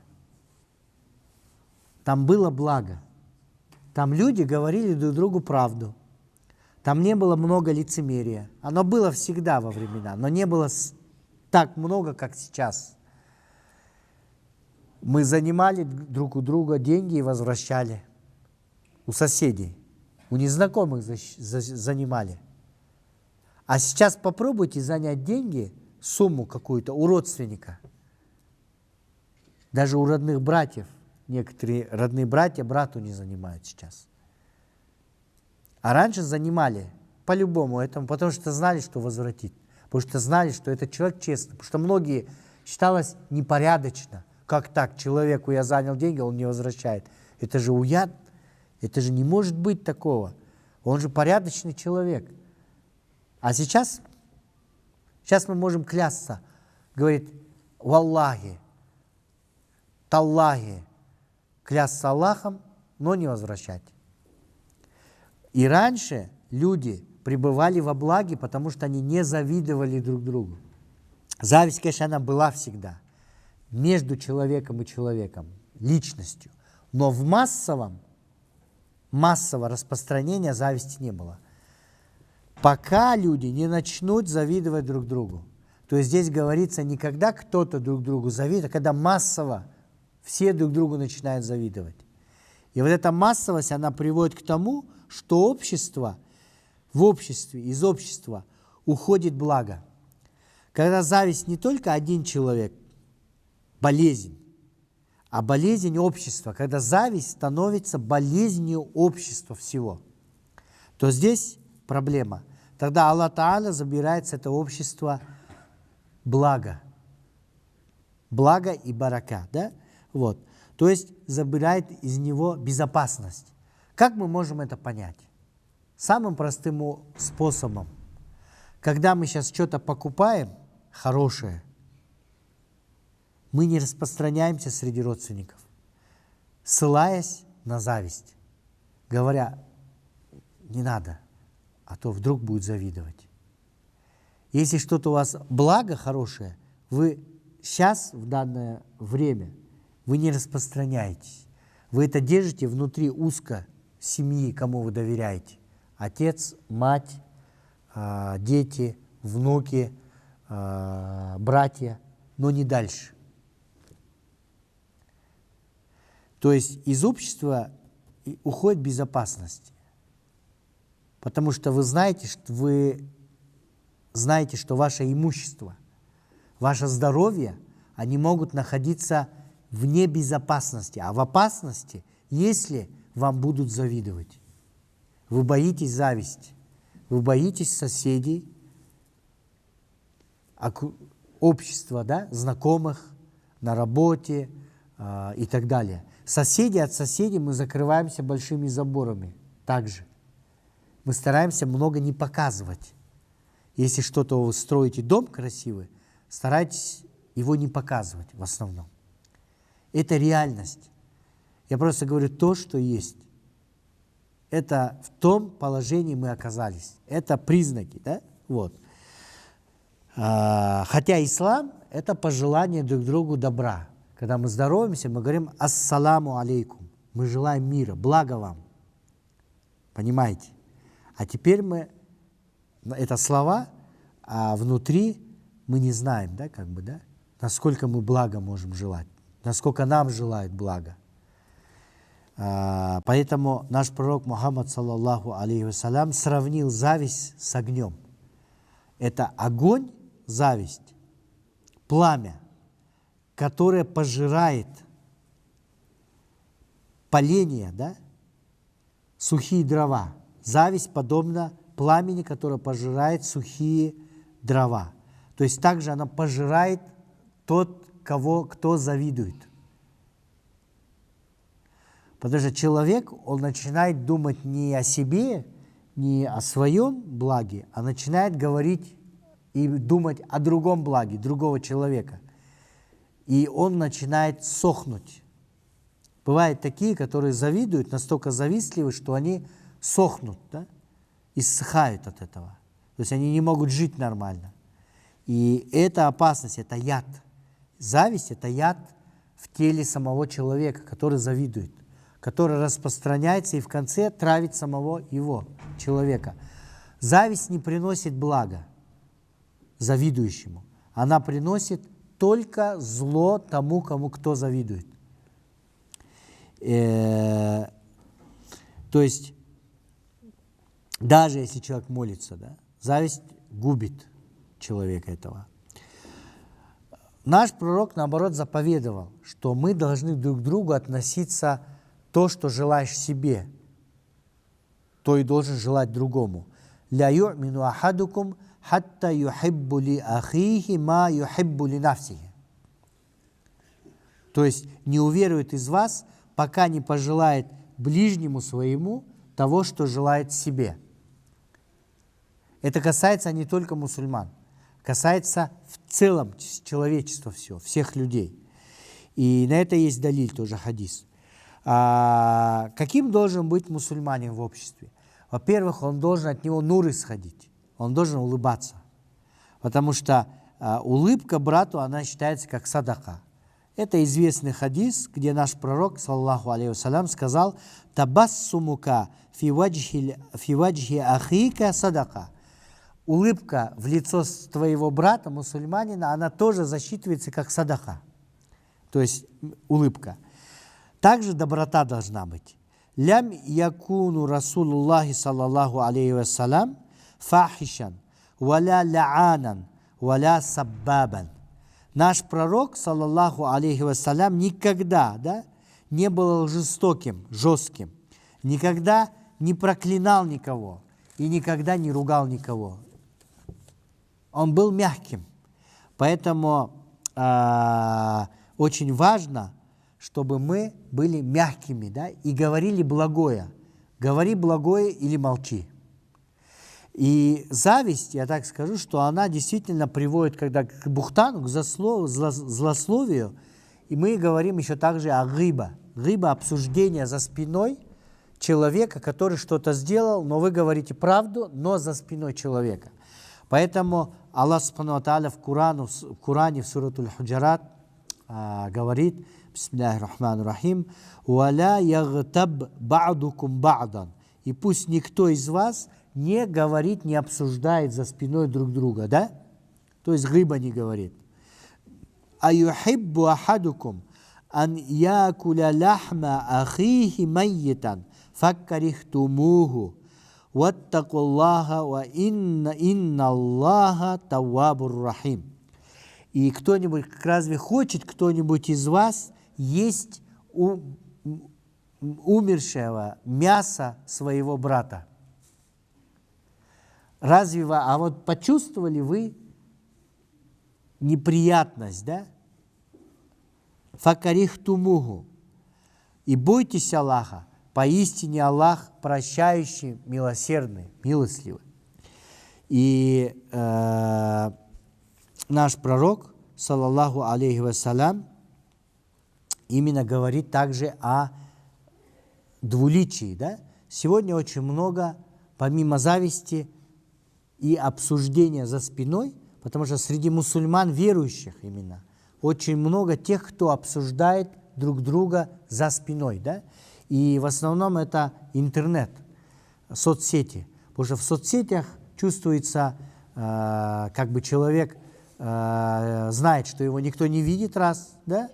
Там было благо. Там люди говорили друг другу правду. Там не было много лицемерия. Оно было всегда во времена, но не было так много, как сейчас. Мы занимали друг у друга деньги и возвращали. У соседей, у незнакомых занимали. А сейчас попробуйте занять деньги, сумму какую-то у родственника. Даже у родных братьев. Некоторые родные братья брату не занимают сейчас. А раньше занимали по-любому этому, потому что знали, что возвратить. Потому что знали, что этот человек честный. Потому что многие считалось непорядочно. Как так? Человеку я занял деньги, он не возвращает. Это же уяд. Это же не может быть такого. Он же порядочный человек. А сейчас мы можем клясться. Говорит, валлахи, таллахи. Клясться Аллахом, но не возвращать. И раньше люди пребывали во благе, потому что они не завидовали друг другу. Зависть, конечно, она была всегда. Между человеком и человеком, личностью. Но в массового распространения зависти не было. Пока люди не начнут завидовать друг другу. То есть здесь говорится не когда кто-то друг другу завидует, а когда массово все друг другу начинают завидовать. И вот эта массовость, она приводит к тому, что из общества уходит благо. Когда зависть не только один человек, болезнь, а болезнь общества. Когда зависть становится болезнью общества всего, то здесь проблема. Тогда Аллах Та'аля забирает с этого общества благо. Благо и барака. Да? Вот. То есть забирает из него безопасность. Как мы можем это понять? Самым простым способом. Когда мы сейчас что-то покупаем хорошее, мы не распространяемся среди родственников, ссылаясь на зависть, говоря, не надо, а то вдруг будет завидовать. Если что-то у вас благо хорошее, вы сейчас, в данное время, вы не распространяетесь. Вы это держите внутри узко семьи, кому вы доверяете. Отец, мать, дети, внуки, братья, но не дальше. То есть из общества уходит безопасность. Потому что вы знаете, что ваше имущество, ваше здоровье, они могут находиться вне безопасности, а в опасности, если вам будут завидовать. Вы боитесь зависти, вы боитесь соседей, общества, да, знакомых, на работе и так далее. Соседи от соседей мы закрываемся большими заборами также. Мы стараемся много не показывать. Если что-то вы строите, дом красивый, старайтесь его не показывать в основном. Это реальность. Я просто говорю то, что есть. Это в том положении мы оказались. Это признаки, да? Вот. Хотя ислам – это пожелание друг другу добра. Когда мы здороваемся, мы говорим «Ассаламу алейкум». Мы желаем мира, блага вам. Понимаете? А теперь это слова, а внутри мы не знаем, да, как бы, да, насколько мы блага можем желать, насколько нам желают блага. Поэтому наш пророк Мухаммад, саллаллаху алейхи вассалям, сравнил зависть с огнем. Это огонь, зависть, пламя, которое пожирает поленья, да, сухие дрова. Зависть подобна пламени, которое пожирает сухие дрова. То есть также она пожирает кто завидует. Потому что человек, он начинает думать не о себе, не о своем благе, а начинает говорить и думать о другом благе, другого человека. И он начинает сохнуть. Бывают такие, которые завидуют, настолько завистливы, что они сохнут, да? Иссыхают от этого. То есть они не могут жить нормально. И это опасность, это яд. Зависть – это яд в теле самого человека, который завидует, который распространяется и в конце травит самого его, человека. Зависть не приносит блага завидующему. Она приносит только зло тому, кто завидует. То есть, даже если человек молится, да, зависть губит человека этого. Наш пророк, наоборот, заповедовал, что мы должны друг к другу относиться то, что желаешь себе, то и должен желать другому. «Ля ю'мину ахадукум хатта юхиббу ли ахихи ма юхиббу ли нафсихи». То есть не уверует из вас, пока не пожелает ближнему своему того, что желает себе. Это касается не только мусульман, касается в целом человечества всех людей. И на это есть далиль, тоже хадис. Каким должен быть мусульманин в обществе? Во-первых, он должен от него нур исходить, он должен улыбаться. Потому что улыбка брату, она считается как садака. Это известный хадис, где наш пророк, саллаллаху алейхи вассалям, сказал: «Табассумука фи ваджхи ахика садака». Улыбка в лицо твоего брата, мусульманина, она тоже засчитывается как садака. То есть улыбка. Также доброта должна быть. «Лям якуну Расулуллахи саллаллаху алейхи вассалям фахишан, валя ла'анан, валя саббабан». Наш пророк, саллаллаху алейхи вассалям, никогда, да, не был жестоким, жестким, никогда не проклинал никого и никогда не ругал никого. Он был мягким. Поэтому очень важно, чтобы мы были мягкими, да, и говорили благое. Говори благое или молчи. И зависть, я так скажу, что она действительно приводит к бухтану, к злословию. И мы говорим еще также о гиба. Гиба – обсуждение за спиной человека, который что-то сделал, но вы говорите правду, но за спиной человека. Поэтому Аллах Субхану ва Тааля в Коране, в сурату Аль-Худжарат говорит: бисмиллахи рахмани рахим, «Валя ягтаб ба'дукум ба'дан». И пусть никто из вас не говорит, не обсуждает за спиной друг друга, да? То есть гыба не говорит. «Аюхиббу ахадукум ан якуля лахма ахихи майятан факкарихтумуху ваттакуллаха ва инна Аллаха таввабур рахим». И кто-нибудь, разве хочет кто-нибудь из вас есть умершего мяса своего брата? Разве вы, а вот почувствовали вы неприятность, да? Факарихтумуху. И бойтесь Аллаха, поистине Аллах прощающий, милосердный, милостливый. И наш пророк, саллаллаху алейхи вассалям, именно говорит также о двуличии. Да? Сегодня очень много, помимо зависти и обсуждения за спиной, потому что среди мусульман, верующих именно, очень много тех, кто обсуждает друг друга за спиной. Да? И в основном это интернет, соцсети. Потому что в соцсетях чувствуется, как бы человек знает, что его никто не видит, раз, да?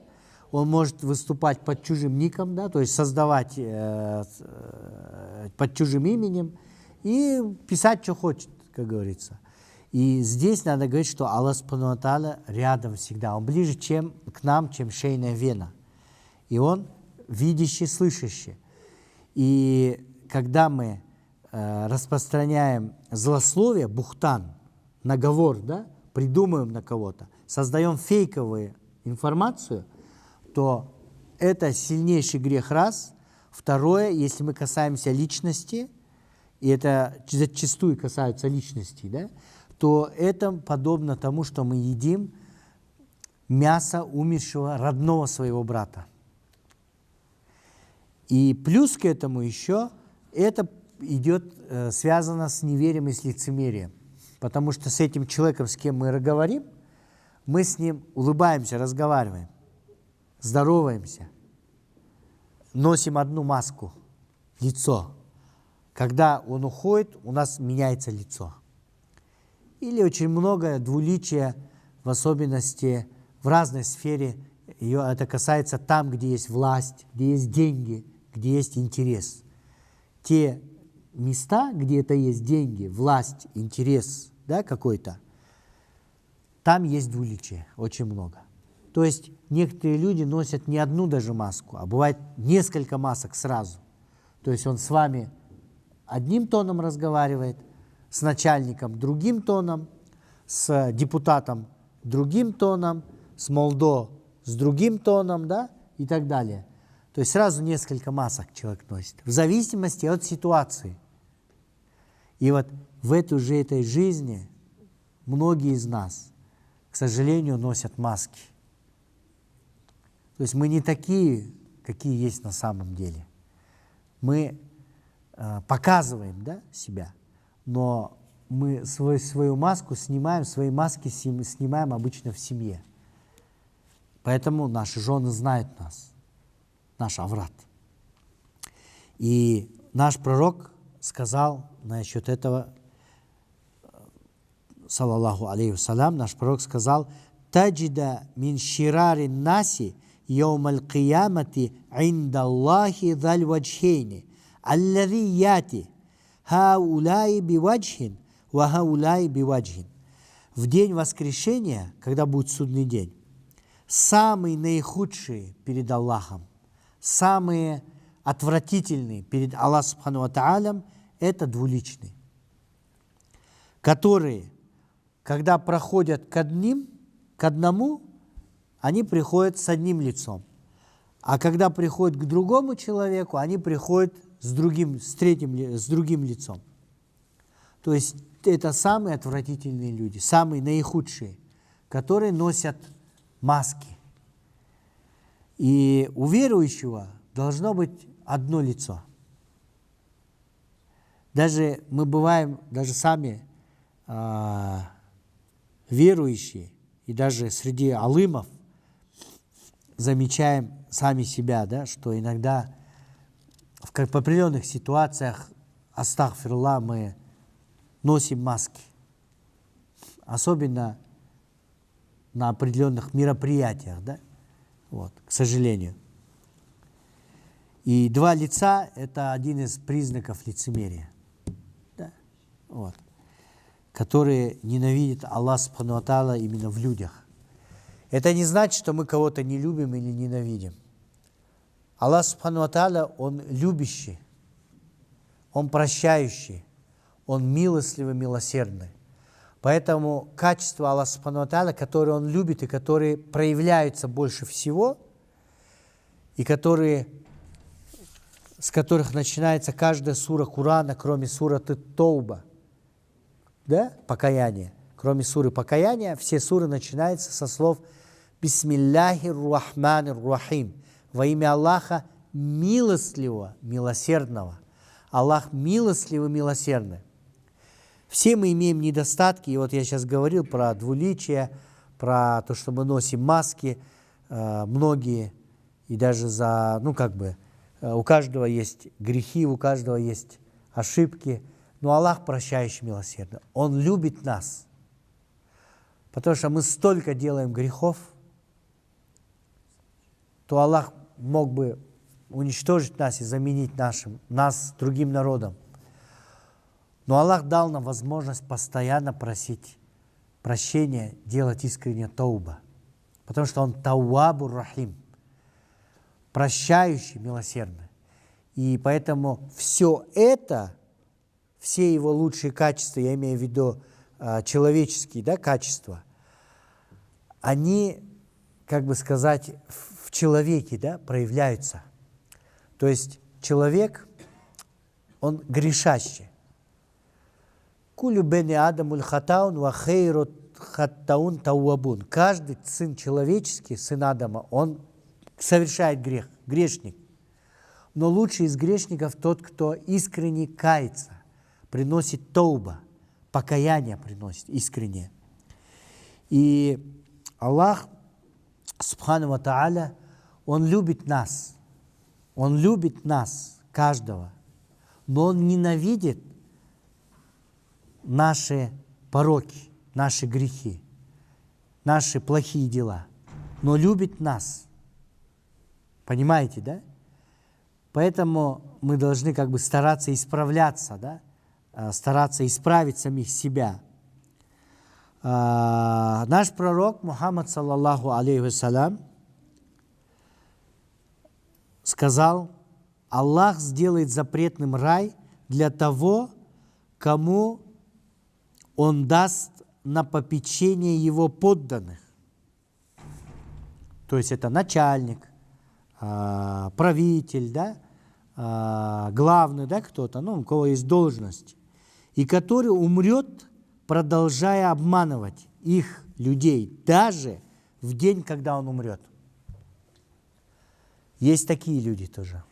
Он может выступать под чужим ником, да? То есть создавать под чужим именем и писать, что хочет, как говорится. И здесь надо говорить, что Аллах Субхану ва Тааля рядом всегда. Он ближе к нам, чем шейная вена. И Он видящий, слышащий. И когда мы распространяем злословие, бухтан, наговор, да, придумываем на кого-то, создаем фейковую информацию, то это сильнейший грех раз. Второе, если мы касаемся личности, и это зачастую касается личности, да, то это подобно тому, что мы едим мясо умершего родного своего брата. И плюс к этому еще это идет связано с неверием и с лицемерием. Потому что с этим человеком, с кем мы говорим, мы с ним улыбаемся, разговариваем, здороваемся, носим одну маску, лицо. Когда он уходит, у нас меняется лицо. Или очень много двуличия, в особенности в разной сфере. Это касается там, где есть власть, где есть деньги, где есть интерес. Те места, где это есть деньги, власть, интерес, да, какой-то, там есть двуличие, очень много. То есть некоторые люди носят не одну даже маску, а бывает несколько масок сразу. То есть он с вами одним тоном разговаривает, с начальником другим тоном, с депутатом другим тоном, с молдо с другим тоном, да, и так далее. То есть сразу несколько масок человек носит, в зависимости от ситуации. И вот в этой жизни многие из нас, к сожалению, носят маски. То есть мы не такие, какие есть на самом деле. Мы показываем, да, себя, но мы свою маску снимаем, свои маски снимаем обычно в семье. Поэтому наши жены знают нас, наш аврат. И наш пророк сказал насчет этого, саллаллаху алейхи вассалям, наш пророк сказал: «Таджида мин ширари наси йоумаль киямати инда Аллахи даль ваджхейни, аллази яти хаулай биваджхин ва хаулай биваджхин». В день воскрешения, когда будет судный день, самые наихудшие перед Аллахом, самые отвратительные перед Аллахом Субхану ва Тааля — это двуличные, которые, когда проходят к одному, они приходят с одним лицом, а когда приходят к другому человеку, они приходят с другим лицом. То есть это самые отвратительные люди, самые наихудшие, которые носят маски. И у верующего должно быть одно лицо. Даже мы бываем, даже сами верующие, и даже среди алымов замечаем сами себя, да, что иногда в определенных ситуациях, астагфируллах, мы носим маски. Особенно на определенных мероприятиях, да, вот, к сожалению. И два лица – это один из признаков лицемерия, да, вот, которые ненавидят Аллах Субхану ва Тааля именно в людях. Это не значит, что мы кого-то не любим или ненавидим. Аллах Субхану ва Тааля, Он любящий, Он прощающий, Он милостливый, милосердный. Поэтому качества Аллаха Субхану ва Тааля, которые Он любит и которые проявляются больше всего, и с которых начинается каждая сура Корана, кроме сураты Тауба, да, покаяние. Кроме суры покаяния, все суры начинаются со слов «Бисмилляхир рахманир рахим». Во имя Аллаха милостливого, милосердного. Аллах милостливый, милосердный. Все мы имеем недостатки, и вот я сейчас говорил про двуличие, про то, что мы носим маски, многие, и даже у каждого есть грехи, у каждого есть ошибки, но Аллах прощающий, милосердный. Он любит нас, потому что мы столько делаем грехов, то Аллах мог бы уничтожить нас и заменить нас другим народом. Но Аллах дал нам возможность постоянно просить прощения, делать искренне тауба. Потому что Он Тауабур Рахим, прощающий, милосердный. И поэтому все это, все Его лучшие качества, я имею в виду человеческие, да, качества, они, как бы сказать, в человеке, да, проявляются. То есть человек, он грешащий. Кулю бени адамуль хатаун ва хейрут хаттаун тауабун. Каждый сын человеческий, сын Адама, он совершает грех, грешник. Но лучший из грешников тот, кто искренне кается, приносит тауба, покаяние приносит искренне. И Аллах, Субхану ва Тааля, Он любит нас. Он любит нас, каждого. Но Он ненавидит наши пороки, наши грехи, наши плохие дела. Но любит нас. Понимаете, да? Поэтому мы должны как бы стараться исправляться, да? Стараться исправить самих себя. Наш пророк Мухаммад, саллаллаху алейхи вассалям, сказал: Аллах сделает запретным рай для того, кому Он даст на попечение Его подданных. То есть это начальник, правитель, да, главный, да, кто-то, у кого есть должность, и который умрет, продолжая обманывать их, людей, даже в день, когда он умрет. Есть такие люди тоже.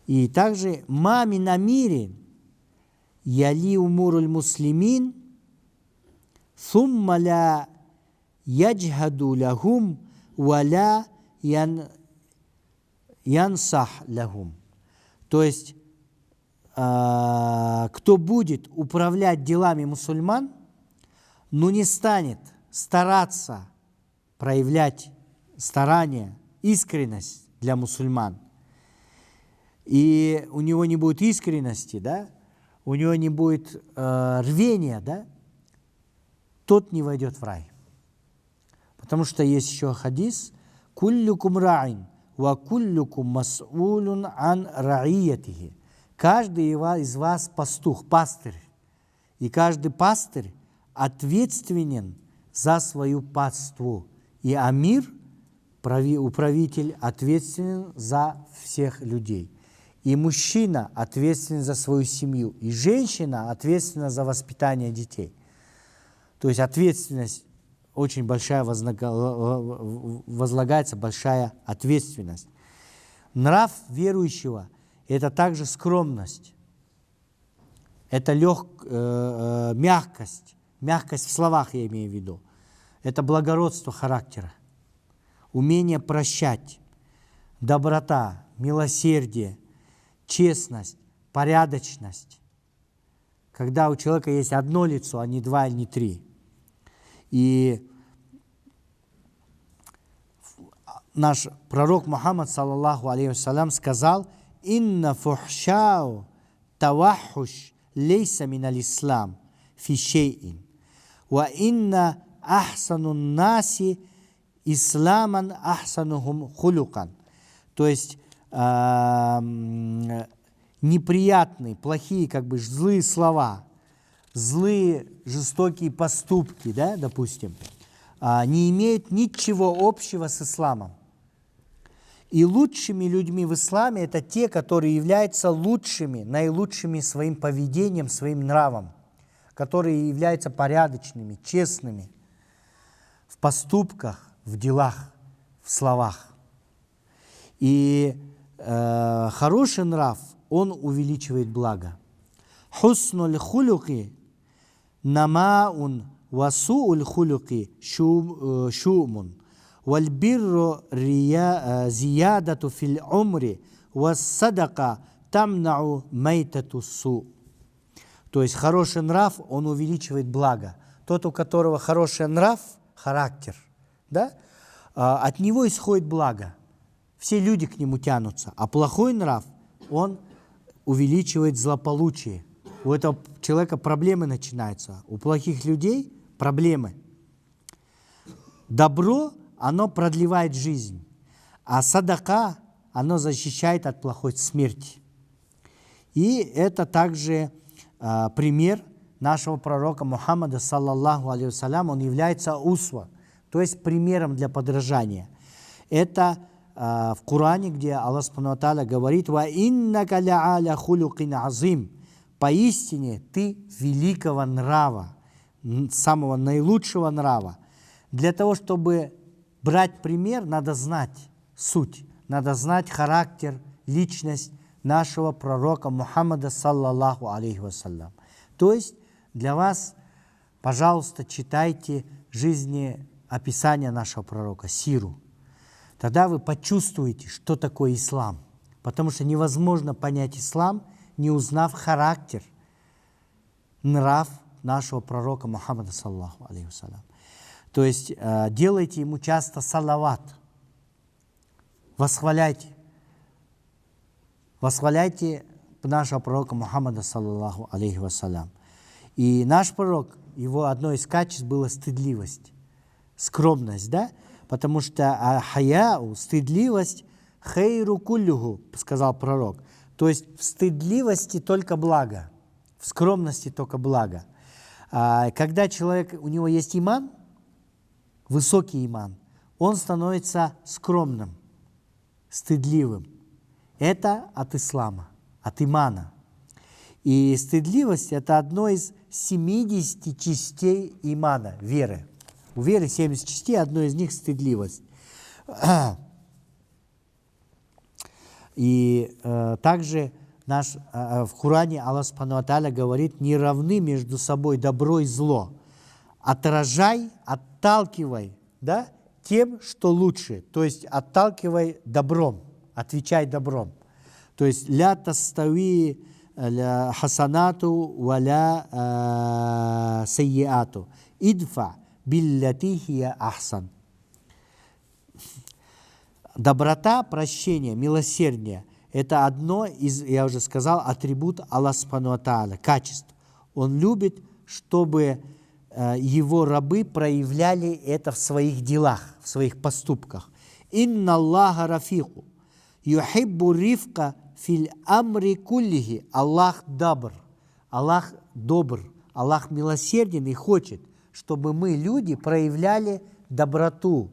И также «Мами намирин яли умуруль муслимин сумма ла яджхаду лахум валя янсах лахум». То есть, кто будет управлять делами мусульман, но не станет стараться проявлять старание, искренность для мусульман, и у него не будет искренности, да, у него не будет рвения, да, тот не войдет в рай. Потому что есть еще хадис: «Куллюкум ра'ин, ва куллюкум мас'улун ан ра'iятихи». Каждый из вас пастух, пастырь, и каждый пастырь ответственен за свою паству, и амир, управитель, ответственен за всех людей. И мужчина ответственен за свою семью, и женщина ответственна за воспитание детей. То есть ответственность очень большая, возлагается большая ответственность. Нрав верующего – это также скромность, это мягкость в словах, я имею в виду, это благородство характера. умение прощать, доброта, милосердие, честность, порядочность. Когда у человека есть одно лицо, а не два или не три. И наш пророк Мухаммад, саллаллаху алейхи вассалям, сказал: «Инна фухшау тавахуш лейса миналь ислам фи шейин, ва инна ахсанун наси исламан ахсанухум хулукан». То есть неприятные, плохие, злые слова, злые, жестокие поступки, да, допустим, не имеют ничего общего с исламом. И лучшими людьми в исламе это те, которые являются лучшими, наилучшими своим поведением, своим нравом, которые являются порядочными, честными в поступках, в делах, в словах. И хороший нрав, он увеличивает благо. Хуснул хулуки намаун васуул хулуки шумун. Вальбирру зиядату фил умри вассадака тамнау майтату су. То есть хороший нрав, он увеличивает благо. Тот, у которого хороший нрав, характер, да, от него исходит благо. Все люди к нему тянутся. А плохой нрав, он увеличивает злополучие. У этого человека проблемы начинаются. У плохих людей проблемы. Добро, оно продлевает жизнь, а садака, оно защищает от плохой смерти. И это также пример нашего пророка Мухаммада, саллаллаху алейхи вассалям, он является усва, то есть примером для подражания. Это в Коране, где Аллах Субхану ва Тааля говорит: «Ва иннака ла'аля хулукин азим». Поистине ты великого нрава, самого наилучшего нрава. Для того, чтобы брать пример, надо знать суть, надо знать характер, личность нашего пророка Мухаммада, саллаллаху алейхи вассалям. То есть для вас, пожалуйста, читайте жизнеописание нашего пророка, сиру. Тогда вы почувствуете, что такое ислам. Потому что невозможно понять ислам, не узнав характер, нрав нашего пророка Мухаммада, саллаллаху алейхи вассалям. То есть делайте ему часто салават. Восхваляйте. Восхваляйте нашего пророка Мухаммада, саллаллаху алейхи вассалям. И наш пророк, его одно из качеств было стыдливость, скромность, да? Потому что хаяу, стыдливость, хейру куллюху, сказал пророк. То есть в стыдливости только благо, в скромности только благо. Когда человек, у него есть иман, высокий иман, он становится скромным, стыдливым. Это от ислама, от имана. И стыдливость – это одно из 70 частей имана, веры. У веры 70 частей, одно из них – стыдливость. И также в Коране Аллах Субхану ва Тааля говорит: не равны между собой добро и зло. Отражай, отталкивай, да, тем, что лучше. То есть отталкивай добром, отвечай добром. То есть ля тастави хасанату валя сайяту идфа биллати хия ахсан. Доброта, прощение, милосердие – это одно из, я уже сказал, атрибут Аллаха Субхану ва Тааля, качеств. Он любит, чтобы его рабы проявляли это в своих делах, в своих поступках. «Инна Аллаха рафику, юхиббу рифка фил амри куллихи». Аллах добр, Аллах добр, Аллах милосерден и хочет, чтобы мы, люди, проявляли доброту,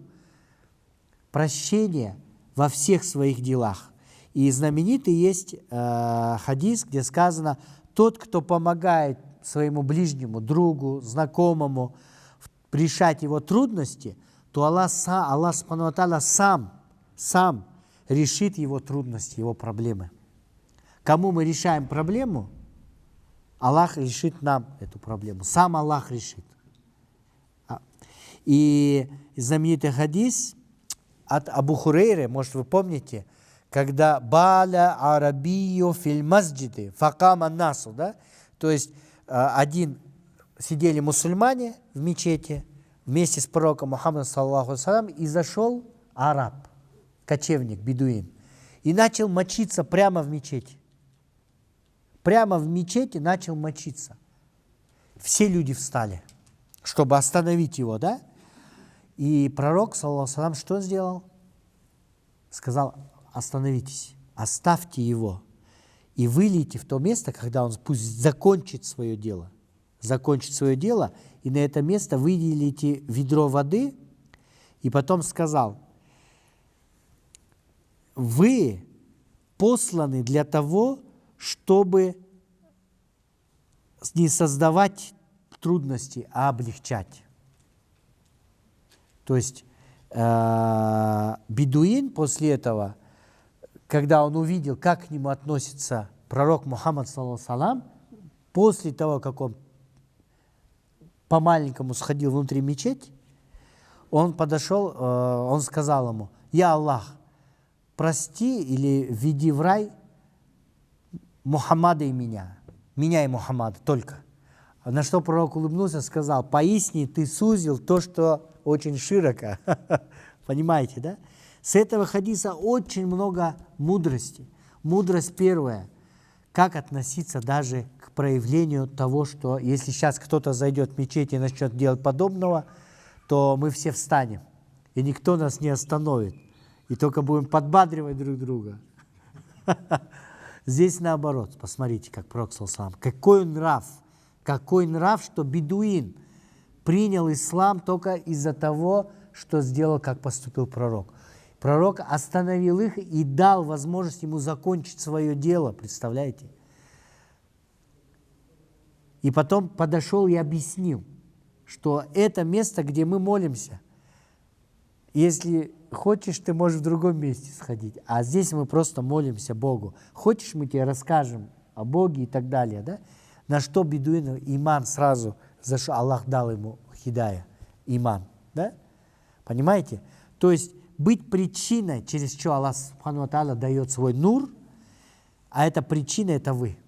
прощение во всех своих делах. И знаменитый есть хадис, где сказано: тот, кто помогает своему ближнему, другу, знакомому решать его трудности, то Аллах Субхану ва Тааля сам решит его трудности, его проблемы. Кому мы решаем проблему, Аллах решит нам эту проблему. Сам Аллах решит. И знаменитый хадис, от Абу Хурейры, может, вы помните, когда «Баля арабию филь масджиды факама насу», да? То есть сидели мусульмане в мечети вместе с пророком Мухаммадом, саллаллаху алейхи вассалям, и зашел араб, кочевник, бедуин, и начал мочиться прямо в мечети. Прямо в мечети начал мочиться. Все люди встали, чтобы остановить его, да? И пророк, саллаллаху алейхи вассалям, что сделал? Сказал: остановитесь, оставьте его и вылейте в то место, когда он пусть закончит свое дело. Закончит свое дело, и на это место выделите ведро воды, и потом сказал: вы посланы для того, чтобы не создавать трудности, а облегчать. То есть бедуин после этого, когда он увидел, как к нему относится пророк Мухаммад, саллаллаху алейхи вассалям, после того, как он по-маленькому сходил внутри мечети, он подошел, он сказал ему: «Я Аллах, прости или введи в рай Мухаммада и меня и Мухаммада только». На что пророк улыбнулся и сказал: «Поясни, ты сузил то, что очень широко». Понимаете, да? С этого хадиса очень много мудрости. Мудрость первая: как относиться даже к проявлению того, что если сейчас кто-то зайдет в мечеть и начнет делать подобного, то мы все встанем, и никто нас не остановит, и только будем подбадривать друг друга. Здесь наоборот, посмотрите, как пророк саллаллаху алейхи какой нрав, что бедуин принял ислам только из-за того, что сделал, как поступил пророк. Пророк остановил их и дал возможность ему закончить свое дело, представляете? И потом подошел и объяснил, что это место, где мы молимся. Если хочешь, ты можешь в другом месте сходить, а здесь мы просто молимся Богу. Хочешь, мы тебе расскажем о Боге и так далее, да? На что бедуину иман сразу, за что Аллах дал ему хидая, иман, да? Понимаете? То есть быть причиной, через что Аллах Субхану ва Тааля дает свой нур, а эта причина – это вы.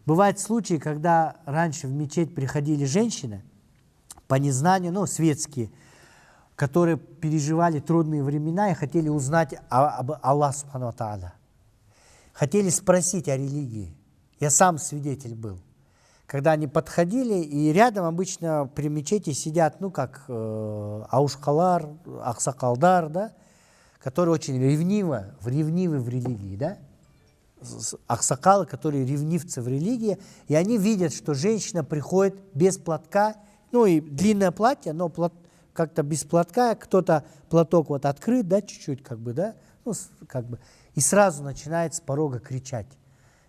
Бывают случаи, когда раньше в мечеть приходили женщины по незнанию, светские, которые переживали трудные времена и хотели узнать об Аллахе Субхану ва Тааля. Хотели спросить о религии. Я сам свидетель был. Когда они подходили, и рядом обычно при мечети сидят, как аушкалар, аксакалдар, да, которые очень ревнивы в религии, да, аксакалы, которые ревнивцы в религии, и они видят, что женщина приходит без платка, и длинное платье, но как-то без платка, кто-то платок открыт, да, чуть-чуть, и сразу начинает с порога кричать.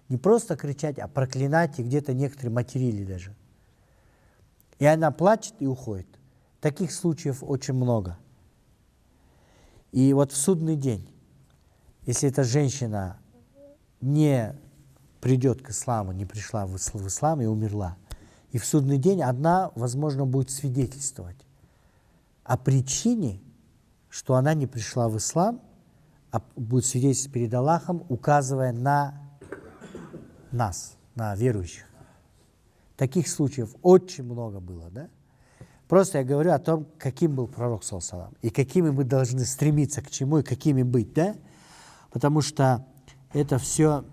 Не просто кричать, а проклинать, и где-то некоторые материли даже. И она плачет и уходит. Таких случаев очень много. И вот в судный день, если эта женщина не придет к исламу, не пришла в ислам и умерла, и в судный день одна, возможно, будет свидетельствовать о причине, что она не пришла в ислам, а будет свидетельствовать перед Аллахом, указывая на нас, на верующих. Таких случаев очень много было, да? Просто я говорю о том, каким был пророк, саллаллаху алейхи вассалям, и какими мы должны стремиться к чему, и какими быть, да? Потому что это все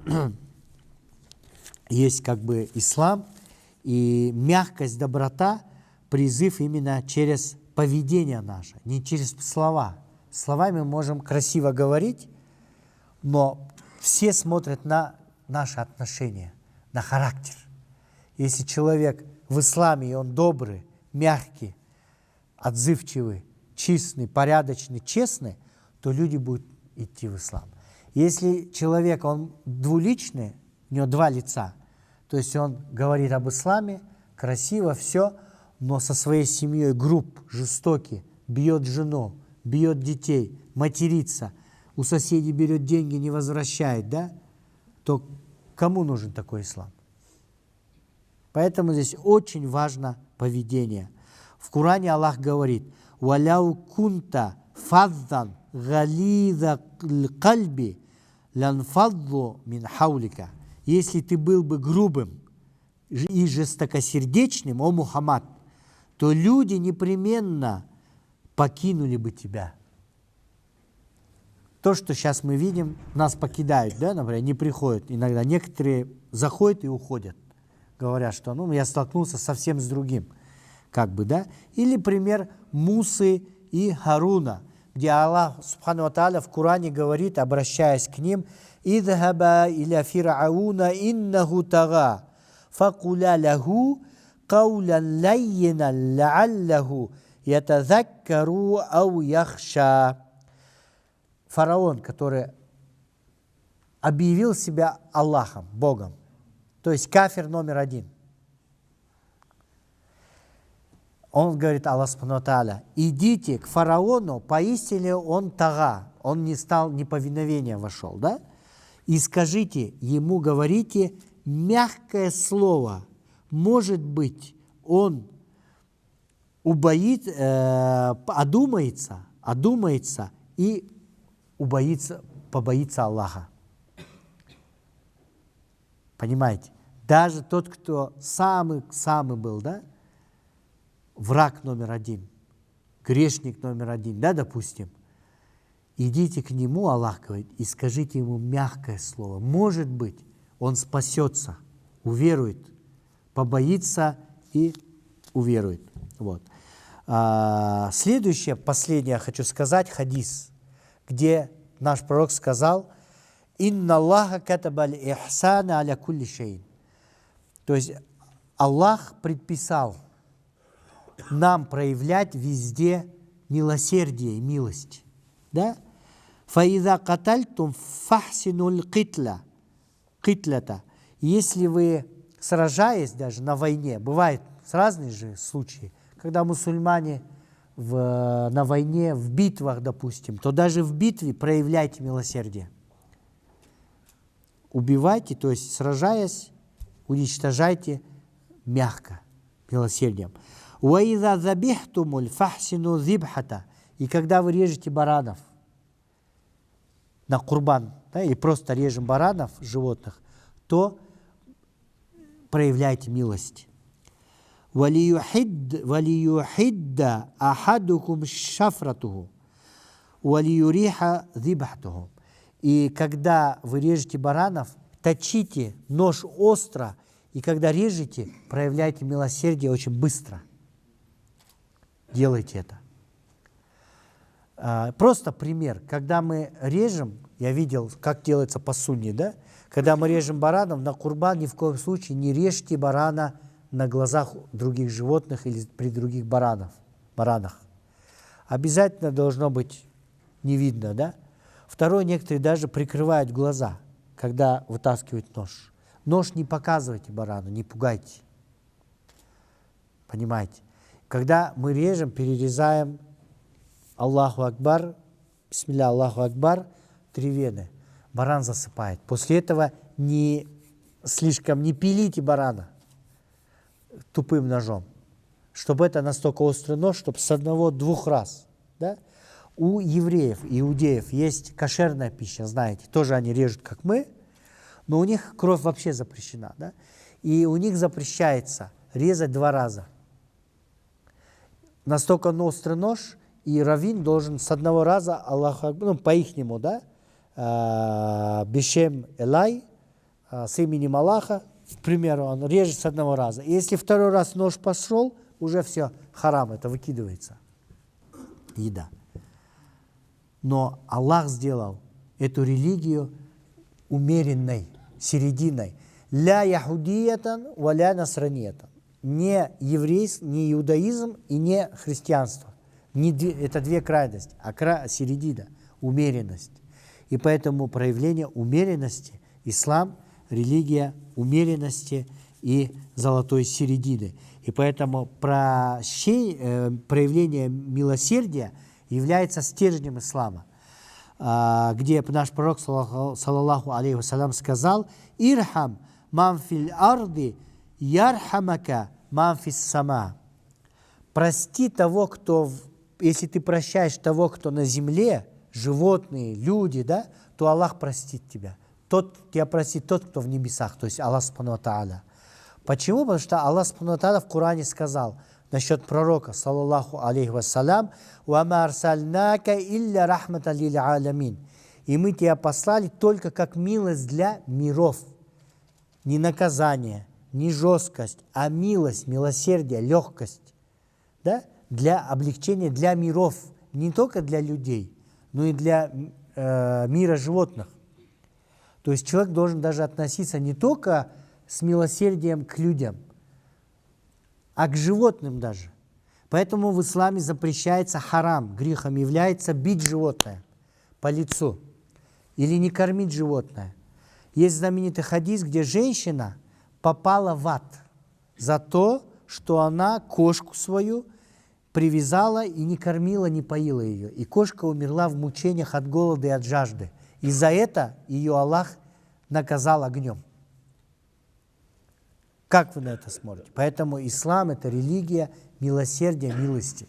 есть ислам, и мягкость, доброта, призыв именно через поведение наше, не через слова. Словами мы можем красиво говорить, но все смотрят на наши отношения, на характер. Если человек в исламе, и он добрый, мягкий, отзывчивый, честный, порядочный, честный, то люди будут идти в ислам. Если человек, он двуличный, у него два лица, то есть он говорит об исламе, красиво, все, но со своей семьей груб, жестокий, бьет жену, бьет детей, матерится, у соседей берет деньги, не возвращает, да? То кому нужен такой ислам? Поэтому здесь очень важно поведение. В Коране Аллах говорит: «Валяу кунта фаддан гализа кальби ланфадду мин хаулика. Если ты был бы грубым и жестокосердечным, о Мухаммад, то люди непременно покинули бы тебя. То, что сейчас мы видим, нас покидают, да, например, не приходят. Иногда некоторые заходят и уходят. Говорят, что я столкнулся совсем с другим. Как бы, да? Или пример Мусы и Харуна, где Аллах Субхану ва Тааля в Коране говорит, обращаясь к ним, «Идхаба иля фир'ауна иннаху тага, факуля лаху каулян лаййинан лааллаху ятазаккару ау яхша». Фараон, который объявил себя Аллахом, Богом, то есть кафир номер один. Он говорит, Аллах Субхану ва Тааля, идите к фараону, поистине он тага, он не стал, неповиновения вошел, да? И скажите ему, говорите мягкое слово, может быть, он одумается и побоится Аллаха. Понимаете? Даже тот, кто самый был, да? Враг номер один, грешник номер один, да, допустим. Идите к нему, Аллах говорит, и скажите ему мягкое слово. Может быть, он спасется, уверует, побоится и уверует. Вот. Следующее, последнее хочу сказать, хадис, где наш пророк сказал, «Инна Аллаха катабаль ихсана аля кулли шейн». То есть Аллах предписал нам проявлять везде милосердие и милость. Да? «Фаиза катальтум фахсинуль китлята». Если вы, сражаясь даже на войне, бывают разные же случаи, когда мусульмане на войне, в битвах, допустим, то даже в битве проявляйте милосердие. Убивайте, то есть сражаясь, уничтожайте мягко, милосердием. «Уаиза забихтумуль фахсину зибхата». И когда вы режете баранов на курбан, да, или просто режем баранов, животных, то проявляйте милость. «Валиюхидда ахадукум шафратуху, валиюриха зибхатуху». И когда вы режете баранов, точите нож остро, и когда режете, проявляйте милосердие очень быстро. Делайте это. Просто пример. Когда мы режем, я видел, как делается по сунне, да? Когда мы режем баранов, на курбан ни в коем случае не режьте барана на глазах других животных или при других баранах. Обязательно должно быть не видно, да? Второе, некоторые даже прикрывают глаза, когда вытаскивают нож. Нож не показывайте барану, не пугайте. Понимаете? Когда мы режем, перерезаем Аллаху Акбар, бисмилля, Аллаху Акбар, 3 вены. Баран засыпает. После этого не пилите барана тупым ножом, чтобы это настолько острый нож, чтобы с 1-2 раз. Да? У евреев, иудеев есть кошерная пища, знаете, тоже они режут, как мы, но у них кровь вообще запрещена. Да? И у них запрещается резать 2 раза. Настолько острый нож, и раввин должен с 1 раза, по-ихнему, да, бешем элай, с именем Аллаха, к примеру, он режет с 1 раза. И если 2 раз нож пошел, уже все, харам, это выкидывается. Еда. Но Аллах сделал эту религию умеренной, серединой. Ля яхудиятан, валя насраниятан. Не еврейство, не иудаизм и не христианство. Это 2 крайности, а середина, умеренность. И поэтому проявление умеренности, ислам, религия умеренности и золотой середины. И поэтому проявление милосердия является стержнем ислама, где наш пророк, саллаллаху алейхи вассалям, сказал: «Ирхам ман фил арды, ярхамака ман фис сама». Прости того, кто, если ты прощаешь того, кто на земле животные, люди, да, то Аллах простит тебя. Тебя простит тот, кто в небесах, то есть Аллах Субхану ва Тааля. Почему? Потому что Аллах Субхану ва Тааля в Коране сказал насчет пророка, саллаллаху алейхи вассалям, «Вама арсальнака илля рахмата лил алямин». И мы тебя послали только как милость для миров. Не наказание, не жесткость, а милость, милосердие, легкость. Да? Для облегчения, для миров. Не только для людей, но и для мира животных. То есть человек должен даже относиться не только с милосердием к людям, а к животным даже. Поэтому в исламе запрещается харам, грехом является бить животное по лицу или не кормить животное. Есть знаменитый хадис, где женщина попала в ад за то, что она кошку свою привязала и не кормила, не поила ее. И кошка умерла в мучениях от голода и от жажды. И за это ее Аллах наказал огнем. Как вы на это смотрите? Поэтому ислам – это религия милосердия, милости.